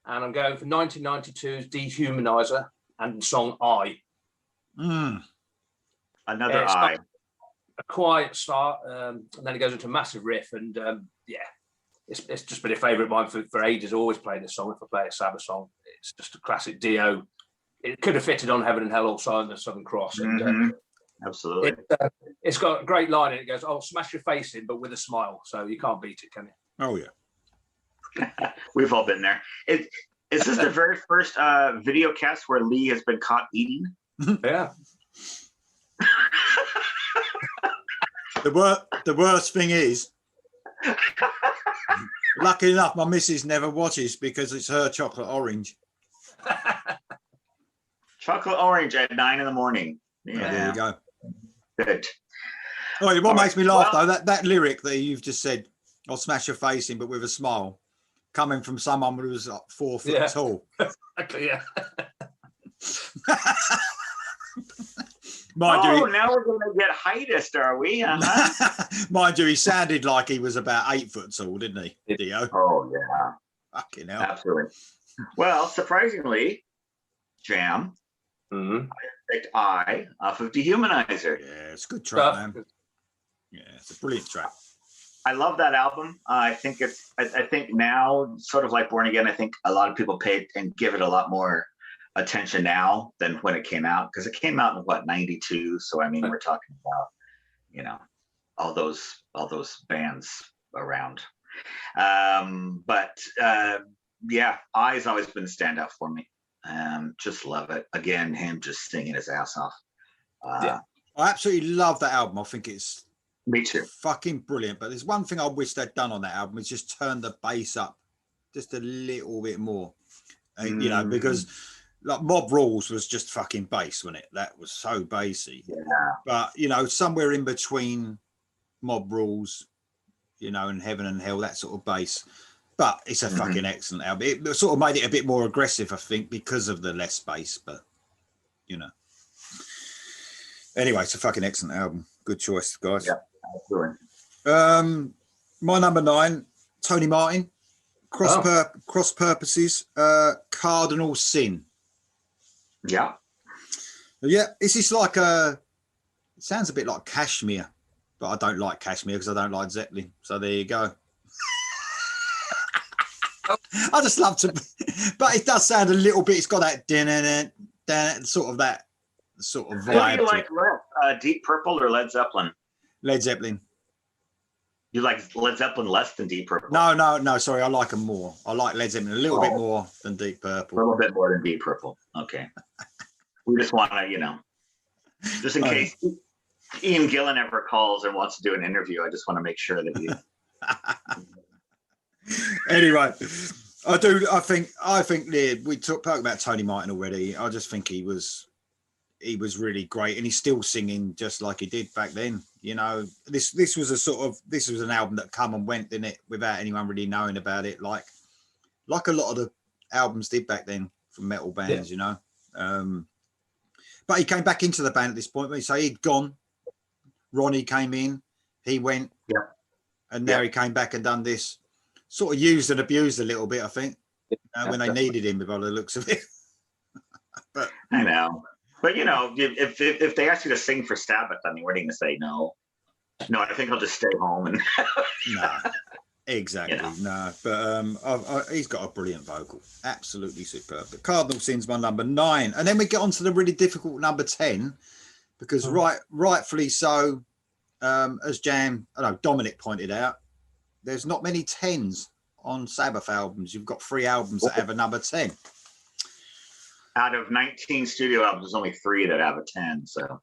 And I'm going for 1992's Dehumanizer and the song I. Another I. A quiet start, and then it goes into a massive riff, and it's just been a favourite of mine for ages. Always playing this song if I play a Sabbath song. It's just a classic Dio. It could have fitted on Heaven and Hell or Sign of the Southern Cross. And, absolutely. It's got a great line in it. It goes, "Oh, smash your face in, but with a smile." So you can't beat it, can you? Oh yeah. We've all been there. Is this the very first video cast where Lee has been caught eating? Yeah. The worst thing is, lucky enough, my missus never watches because it's her chocolate orange. Chocolate orange at 9 in the morning. Yeah, there you go. Good. Oh, what makes me laugh well, though, that lyric that you've just said, "I'll smash your face in, but with a smile," coming from someone who was like 4 foot tall. Exactly, yeah. Mind you, now we're going to get heightist, are we? Uh-huh. mind you, he sounded like he was about 8 foot tall, didn't he, Dio? Oh, yeah. Fucking hell. Absolutely. Well, surprisingly, Jam, I picked I off of Dehumanizer. Yeah, it's a good track, man. Yeah, it's a brilliant track. I love that album. I think I think now, sort of like Born Again, I think a lot of people pay and give it a lot more attention now than when it came out, because it came out in what, 92. So I mean, we're talking about, you know, all those bands around. But yeah, I's always been a standout for me. Just love it. Again, him just singing his ass off. Yeah, I absolutely love that album. I think it's me too. Fucking brilliant. But there's one thing I wish they'd done on that album is just turn the bass up just a little bit more. You know, because like Mob Rules was just fucking bass, wasn't it? That was so bassy. Yeah. But you know, somewhere in between Mob Rules, you know, and Heaven and Hell, that sort of bass. But it's a fucking excellent album. It sort of made it a bit more aggressive, I think, because of the less bass. But you know, anyway, it's a fucking excellent album. Good choice, guys. Yeah, absolutely. My number 9, Tony Martin, Cross Purposes, Cardinal Sin. Yeah. Yeah, this is like it sounds a bit like Kashmir, but I don't like Kashmir because I don't like Zeppelin. So there you go. I just love to, but it does sound a little bit. It's got that sort of vibe. Who do you like less, Deep Purple or Led Zeppelin? Led Zeppelin. You like Led Zeppelin less than Deep Purple? No. Sorry, I like them more. I like Led Zeppelin a little bit more than Deep Purple. A little bit more than Deep Purple. Okay. We just want to, you know, just in case Ian Gillan ever calls and wants to do an interview, I just want to make sure that you. Anyway, I think we talked about Tony Martin already. I just think he was really great, and he's still singing just like he did back then. You know, this was an album that come and went, didn't it, without anyone really knowing about it, like a lot of the albums did back then from metal bands, you know. But he came back into the band at this point. So he'd gone. Ronnie came in, he went, and now he came back and done this. Sort of used and abused a little bit, I think, when they needed him, by the looks of it. But I know. But, you know, if they ask you to sing for Sabbath, I mean, we're going to say no. No, I think I'll just stay home. And no, exactly. You know. No, but he's got a brilliant vocal. Absolutely superb. But Cardinal Sin's my number 9. And then we get on to the really difficult number 10, because rightfully so, as Dominic pointed out, there's not many 10s on Sabbath albums. You've got 3 albums that have a number 10. Out of 19 studio albums, there's only 3 that have a 10. So,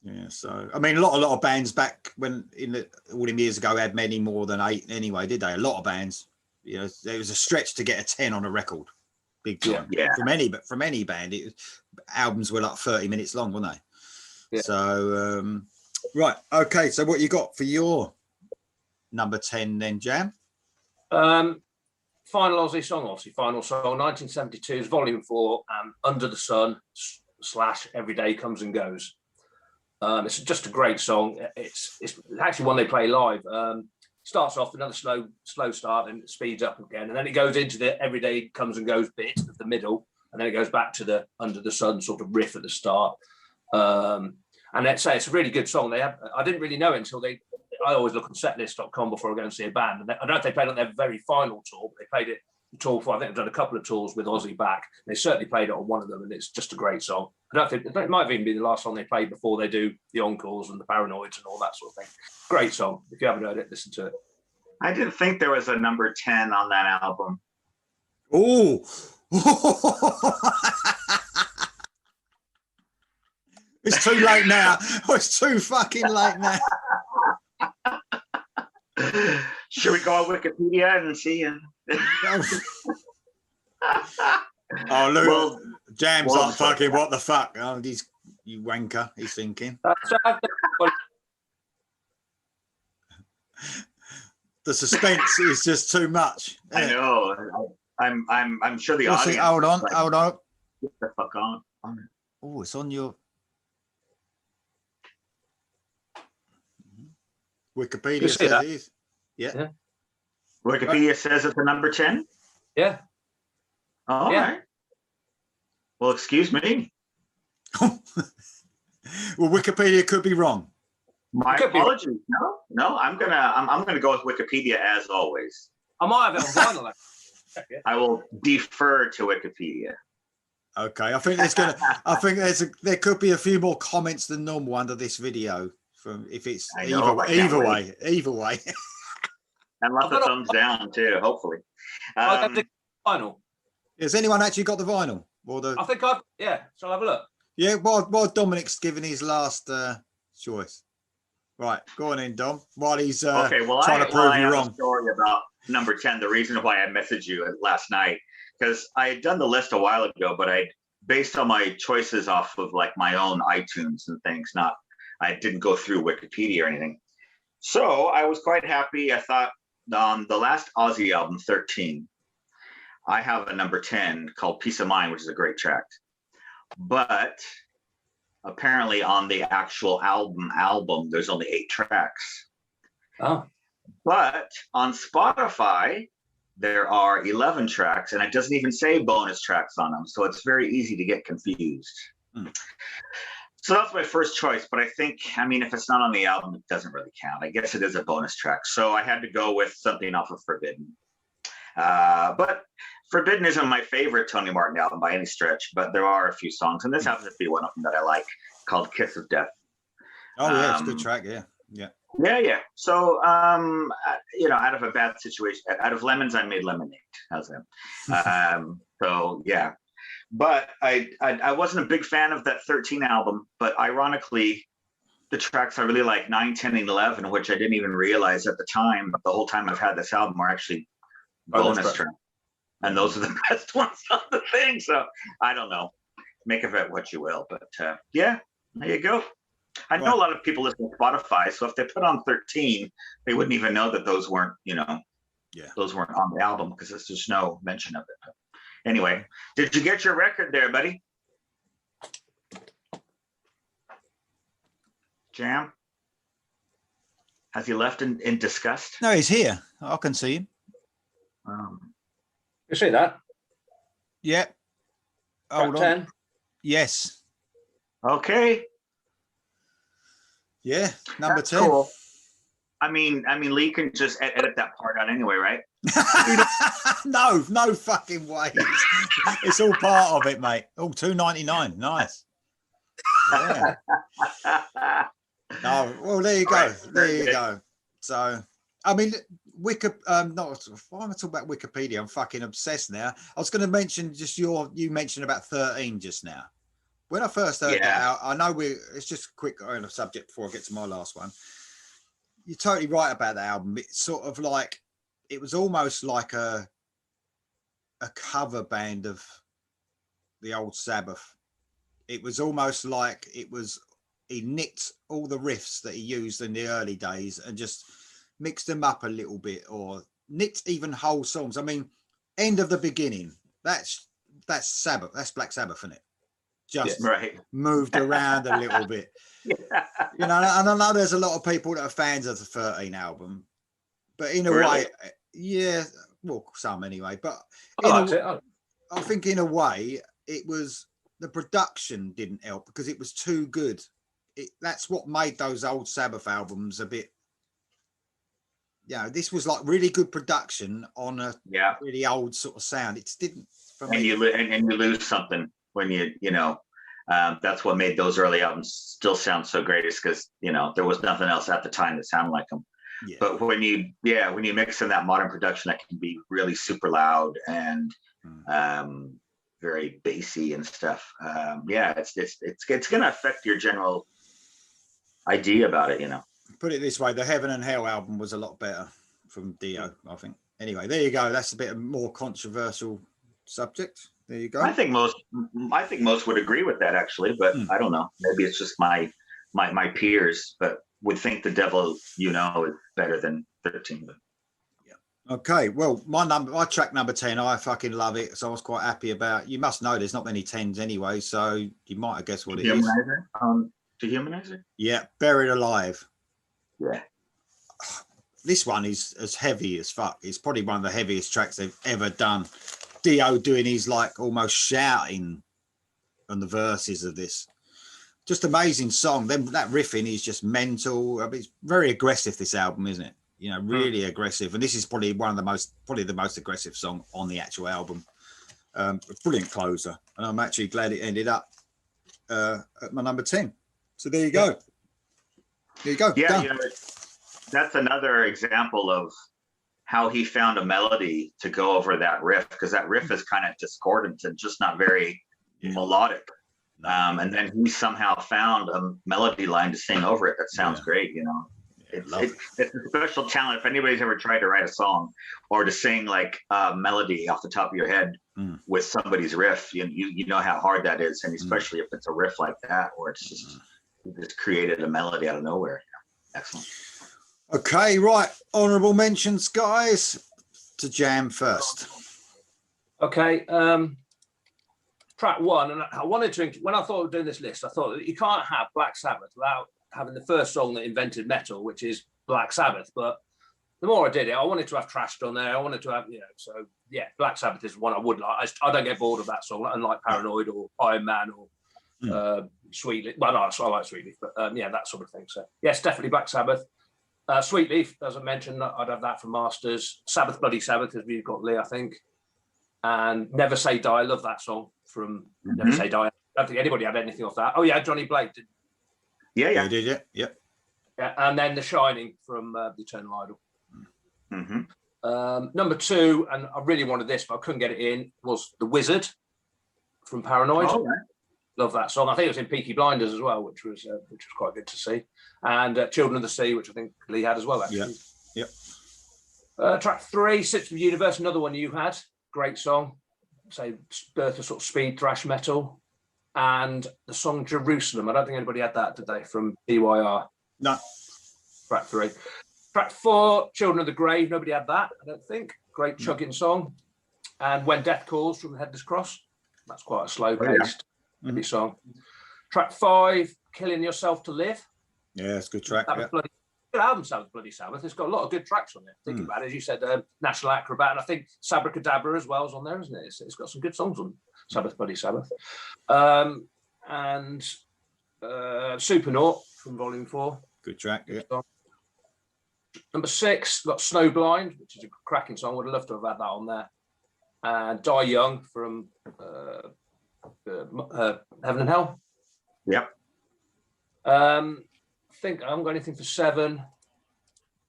yeah. So I mean, a lot of bands back when all them years ago had many more than 8 anyway, did they? A lot of bands, you know, there was a stretch to get a 10 on a record, big time. Yeah. From any band, albums were like 30 minutes long, weren't they? Yeah. So right, okay. So what you got for your number 10 then, Jam? Final Aussie song, obviously. Final song, 1972's Volume 4, Under the Sun / Every Day Comes and Goes. It's just a great song. It's actually one they play live. Starts off another slow start and it speeds up again, and then it goes into the Every Day Comes and Goes bit of the middle, and then it goes back to the Under the Sun sort of riff at the start. And let's say it's a really good song. I didn't really know it until I always look on setlist.com before I go and see a band. And I don't know if they played on their very final tour, but they played it tour for, I think they've done a couple of tours with Ozzy back. They certainly played it on one of them, and it's just a great song. It might even be the last song they played before they do the encores and the Paranoids and all that sort of thing. Great song. If you haven't heard it, listen to it. I didn't think there was a number 10 on that album. Oh. It's too late now. It's too fucking late now. Should we go on Wikipedia and see? Oh, look, Jam's like fucking what the fuck? Oh, he's you wanker, he's thinking. The suspense is just too much. I know. I'm sure the audience. Hold on. Get the fuck on. Oh, it's on your Wikipedia says it is. Yeah. Wikipedia says it's a number 10. Yeah. All right. Well, excuse me. Well, Wikipedia could be wrong. My apologies. No. I'm gonna go with Wikipedia as always. I might have it on vinyl. I will defer to Wikipedia. Okay, I think there could be a few more comments than normal under this video from if it's either way. And lots of thumbs down too, hopefully. Vinyl. Has anyone actually got the vinyl? I think so I'll have a look. Yeah, while Dominic's giving his last choice. Right, go on in, Dom. While he's trying to prove you wrong. A story about number 10. The reason why I messaged you last night, because I had done the list a while ago, but I based on my choices off of like my own iTunes and things. I didn't go through Wikipedia or anything. So I was quite happy. I thought on the last Ozzy album, 13, I have a number 10 called Peace of Mind, which is a great track. But apparently on the actual album, there's only 8 tracks. Oh. But on Spotify, there are 11 tracks, and it doesn't even say bonus tracks on them. So it's very easy to get confused. So that's my first choice. But I think, if it's not on the album, it doesn't really count. I guess it is a bonus track. So I had to go with something off of Forbidden. But Forbidden isn't my favorite Tony Martin album by any stretch, but there are a few songs, and this happens to be one of them that I like, called Kiss of Death. Oh, yeah, it's a good track, yeah. Yeah. So, out of a bad situation, out of lemons, I made lemonade. How's that? So, yeah. But I wasn't a big fan of that 13 album, but ironically, the tracks I really like, 9, 10, and 11, which I didn't even realize at the time, the whole time I've had this album, are actually bonus tracks. And those are the best ones on the thing. So I don't know. Make of it what you will. But there you go. I know a lot of people listen to Spotify. So if they put on 13, they wouldn't even know that those weren't, those weren't on the album because there's just no mention of it. But anyway, did you get your record there, buddy? Jam? Has he left in disgust? No, he's here. I can see him. You see that? Yeah. Hold on. 10. Yes. Okay. Yeah, number That's 10. Cool. Lee can just edit that part out anyway, right? No fucking way. It's all part of it, mate. Oh, $2.99. Nice. Yeah. No, well, there you go. Right, there you go. So, why am I talking about Wikipedia? I'm fucking obsessed now. I was going to mention you mentioned about 13 just now. When I first heard that, I know it's just a quick on a subject before I get to my last one. You're totally right about the album. It's sort of like, it was almost like a cover band of the old Sabbath. It was almost like he nicked all the riffs that he used in the early days and just mixed them up a little bit, or nicked even whole songs. End of the Beginning. That's Sabbath. That's Black Sabbath, isn't it? Just moved around a little bit. And I know there's a lot of people that are fans of the 13 album, but in a way, some anyway. But I think in a way, it was the production didn't help because it was too good. That's what made those old Sabbath albums a bit. This was like really good production on a really old sort of sound. It didn't. You lose something when that's what made those early albums still sound so great, is because there was nothing else at the time that sounded like them. But when you mix in that modern production that can be really super loud and very bassy and stuff, it's gonna affect your general idea about it. Put it this way, the Heaven and Hell album was a lot better from Dio, I think. Anyway, there you go. That's a bit of more controversial subject. There you go. I think most would agree with that actually, but I don't know. Maybe it's just my peers, but would think The Devil You Know is better than 13. But. Okay, well, my track number 10, I fucking love it, so I was quite happy about. You must know there's not many 10s anyway, so you might have guessed what it is. Dehumanizer? Yeah, Buried Alive. Yeah. This one is as heavy as fuck. It's probably one of the heaviest tracks they've ever done. Dio doing his like almost shouting on the verses of this. Just amazing song. Then that riffing is just mental. I mean, it's very aggressive, this album, isn't it? You know, really aggressive. And this is probably the most aggressive song on the actual album. A brilliant closer. And I'm actually glad it ended up at my number 10. So there you go. There you go. Yeah, Done. That's another example of how he found a melody to go over that riff, because that riff is kind of discordant and just not very melodic. And then he somehow found a melody line to sing over it that sounds great, you know. It's a special talent. If anybody's ever tried to write a song or to sing like a melody off the top of your head with somebody's riff, you know how hard that is, and especially if it's a riff like that, or it's just you just created a melody out of nowhere. Excellent. Okay, right. Honourable mentions, guys. To Jam first. Okay. Track 1, and I wanted to, when I thought of doing this list, I thought that you can't have Black Sabbath without having the first song that invented metal, which is Black Sabbath. But the more I did it, I wanted to have Trashed on there. I wanted to have, so yeah, Black Sabbath is one I would like. I don't get bored of that song, unlike Paranoid or Iron Man or Sweet Leaf. Well, no, I like Sweet Leaf, but that sort of thing. So yes, definitely Black Sabbath. Sweet Leaf, as I mentioned, I'd have that from Masters. Sabbath Bloody Sabbath, as we've got Lee, I think. And Never Say Die, I love that song from Never Say Die. I don't think anybody had anything off that. Oh yeah, Johnny Blake did. Yeah, he did, yeah. And then The Shining from The Eternal Idol. Number 2, and I really wanted this, but I couldn't get it in, was The Wizard from Paranoid. Oh, right. Love that song. I think it was in Peaky Blinders as well, which was quite good to see. And Children of the Sea, which I think Lee had as well, actually. Yep. Track 3, Sits of the Universe, another one you had. Great song. Say, birth of sort of speed thrash metal. And the song Jerusalem. I don't think anybody had that, did they, from BYR? No. Track 3. Track 4, Children of the Grave. Nobody had that, I don't think. Great chugging song. And When Death Calls from Headless Cross. That's quite a slow-paced song. Track 5, Killing Yourself to Live. Yeah, it's a good track. Good album, Bloody Sabbath. It's got a lot of good tracks on it. Thinking about it, as you said, National Acrobat, and I think Sabracadabra as well is on there, isn't it? It's got some good songs on Sabbath, Bloody Sabbath. And Supernaut from Volume 4. Good track, yeah. Number 6, got Snowblind, which is a cracking song. Would have loved to have had that on there. And Die Young from Heaven and Hell. Yep. I think I haven't got anything for 7.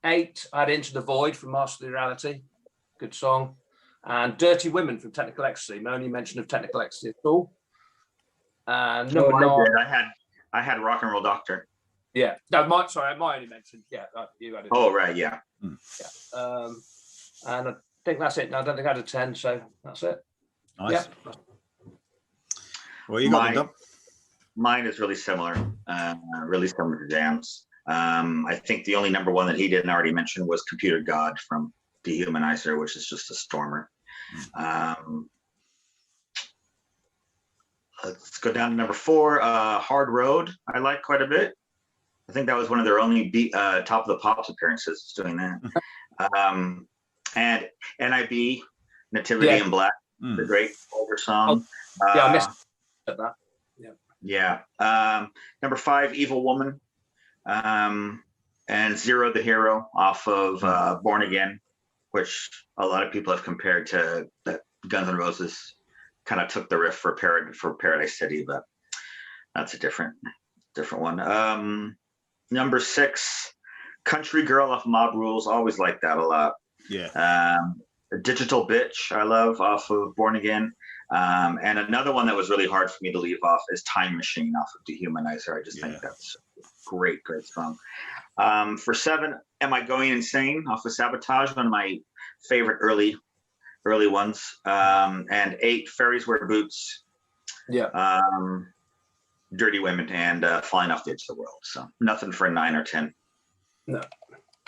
8, I had Into the Void from Master of the Reality. Good song. And Dirty Women from Technical Ecstasy. My only mention of Technical Ecstasy at all. And number 9. I had Rock and Roll Doctor. Yeah. No, my only mention. Yeah, you had it. Oh, right, yeah. Yeah. And I think that's it. No, I don't think I had a 10, so that's it. Nice. Yeah. Well, you got them. Mine is really similar to Jam's. I think the only number 1 that he didn't already mention was Computer God from Dehumanizer, which is just a stormer. Let's go down to number 4, Hard Road. I like quite a bit. I think that was one of their only Top of the Pops appearances doing that. And NIB, Nativity in Black, the great older song. I missed that. Yeah. Number 5, Evil Woman. And Zero the Hero off of Born Again, which a lot of people have compared to that Guns N' Roses kind of took the riff for Paradise City, but that's a different one. Number 6, Country Girl off Mob Rules. Always like that a lot. Yeah. Digital Bitch, I love, off of Born Again. And another one that was really hard for me to leave off is Time Machine off of Dehumanizer. I just think that's a great song. For 7, Am I Going Insane off of Sabotage, one of my favorite early early ones. And 8, Fairies Wear Boots. Yeah. Dirty Women, and Flying Off the Edge of the World. So nothing for a 9 or 10. No.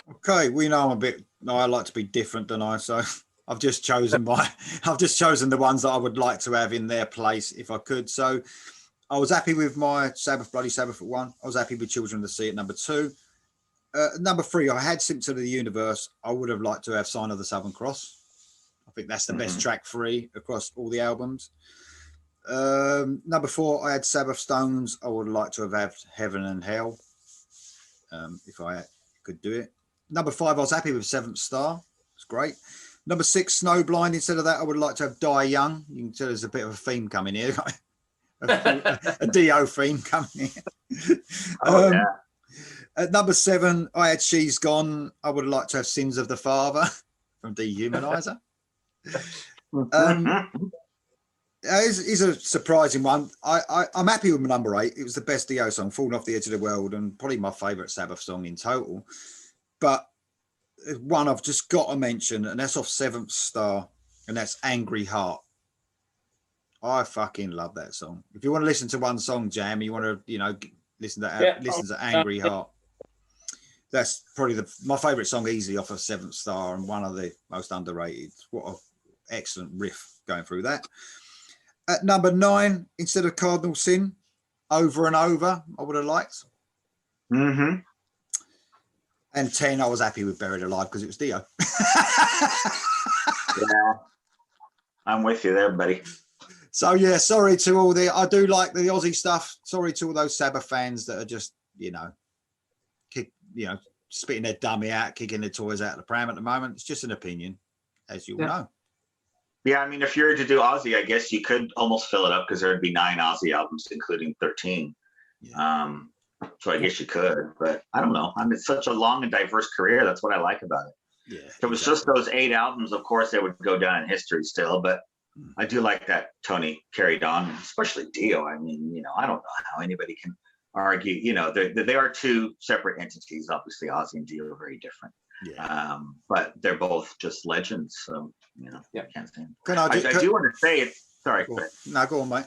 Okay, we know I'm a bit. No, I like to be different than so I've just chosen the ones that I would like to have in their place if I could. So I was happy with my Sabbath, Bloody Sabbath at 1. I was happy with Children of the Sea at number 2. Number 3, I had Symptoms of the Universe. I would have liked to have Sign of the Southern Cross. I think that's the best track 3 across all the albums. Number 4, I had Sabbath Stones. I would like to have had Heaven and Hell, if I could do it. Number 5, I was happy with Seventh Star. It's great. Number 6, Snowblind. Instead of that, I would like to have Die Young. You can tell there's a bit of a theme coming here, a Dio theme coming here. Yeah. At number 7, I had She's Gone. I would like to have Sins of the Father from Dehumanizer. Is a surprising one. I'm happy with my number 8. It was the best Dio song, Falling Off the Edge of the World, and probably my favourite Sabbath song in total. But one I've just got to mention, and that's off Seventh Star, and that's Angry Heart. I fucking love that song. If you want to listen to one song, Jam, you want to, listen to Angry Heart. That's probably my favourite song easily off of Seventh Star, and one of the most underrated. What an excellent riff going through that. At number 9, instead of Cardinal Sin, Over and Over, I would have liked. Mm-hmm. And 10, I was happy with Buried Alive because it was Dio. Yeah, I'm with you there, buddy. So, yeah, sorry to all I do like the Aussie stuff. Sorry to all those Sabbath fans that are just, spitting their dummy out, kicking their toys out of the pram at the moment. It's just an opinion, as you all know. Yeah, I mean, if you were to do Aussie, I guess you could almost fill it up because there'd be 9 Aussie albums, including 13. Yeah. So I guess you could, but I don't know. I mean, it's such a long and diverse career. That's what I like about it. Yeah, if it was just those 8 albums, of course, they would go down in history still. But I do like that Tony carried on, especially Dio. I mean, I don't know how anybody can argue. They are 2 separate entities. Obviously, Ozzy and Dio are very different. Yeah. But they're both just legends. So, I can't stand it. I do want to say it. Sorry. No, go on, mate.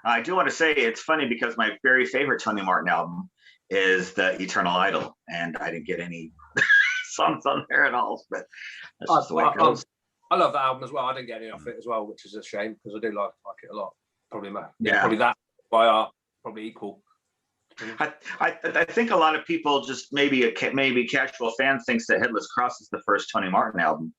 I do want to say it's funny because my very favorite Tony Martin album is the Eternal Idol, and I didn't get any songs on there at all. But that's just the way it goes. I love that album as well. I didn't get any off it as well, which is a shame because I do like it a lot. Probably that by our probably equal. I think a lot of people just maybe casual fans thinks that Headless Cross is the first Tony Martin album.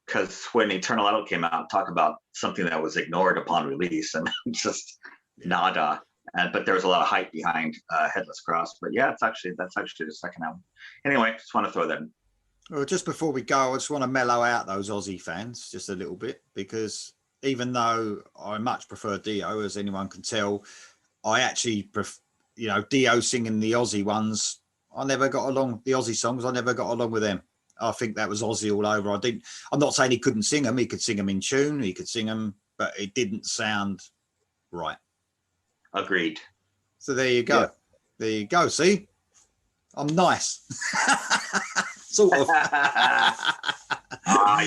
Because when Eternal Idol came out, talk about something that was ignored upon release and just nada. But there was a lot of hype behind Headless Cross. But yeah, that's actually the second album. Anyway, just want to throw that in. Well, just before we go, I just want to mellow out those Aussie fans just a little bit, because even though I much prefer Dio, as anyone can tell, I actually Dio singing the Aussie ones, I never got along. The Aussie songs, I never got along with them. I think that was Aussie all over. I'm not saying he couldn't sing them. He could sing them in tune. He could sing them, but it didn't sound right. Agreed. So there you go. Yeah. There you go. See, I'm nice. Sort of.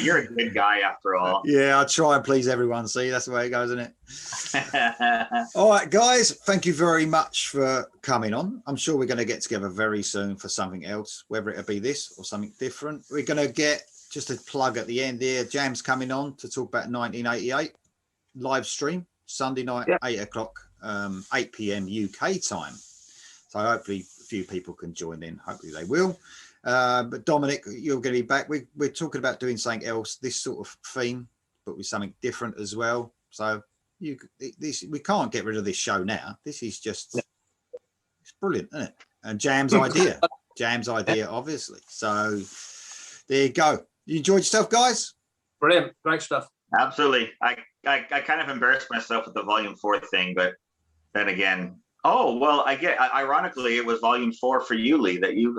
You're a good guy after all. Yeah, I try and please everyone. See, that's the way it goes, isn't it? All right, guys, thank you very much for coming on. I'm sure we're going to get together very soon for something else, whether it'll be this or something different. We're going to get, just a plug at the end here, Jam's coming on to talk about 1988 live stream, Sunday night, 8 o'clock, 8 p.m. UK time. So hopefully a few people can join in. Hopefully they will. But Dominic, you're going to be back. We're talking about doing something else, this sort of theme, but with something different as well. So we can't get rid of this show now. This is just it's brilliant, isn't it? And Jam's idea, obviously. So there you go. You enjoyed yourself, guys? Brilliant, great stuff. Absolutely. I kind of embarrassed myself with the Volume 4 thing, but then again. Oh, well, ironically, it was Volume 4 for you, Lee, that you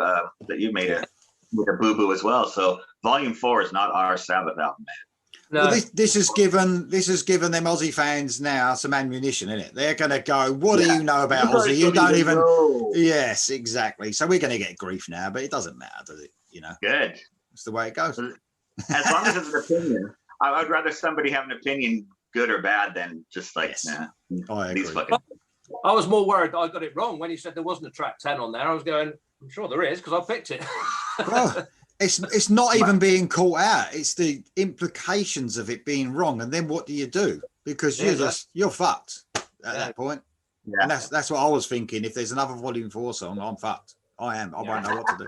made a boo-boo as well. So Volume 4 is not our Sabbath album, man. No. Well, this has given them Aussie fans now some ammunition, isn't it? They're going to go, what do you know about Aussie? You don't even know. Yes, exactly. So we're going to get grief now, but it doesn't matter, does it? Good. That's the way it goes. As long as it's an opinion, I'd rather somebody have an opinion, good or bad, than just like, Yes. nah, I agree. these fucking. I was more worried that I got it wrong when he said there wasn't a track 10 on there. I was going, I'm sure there is because I picked it. Well, it's not even being caught out. It's the implications of it being wrong. And then what do you do? Because you're fucked at that point. Yeah. And that's what I was thinking. If there's another Volume 4 song, I'm fucked. I am. I won't know what to do.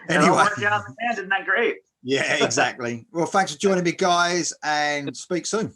Anyway, it all worked out in the end. Isn't that great? Yeah, exactly. Well, thanks for joining me, guys, and speak soon.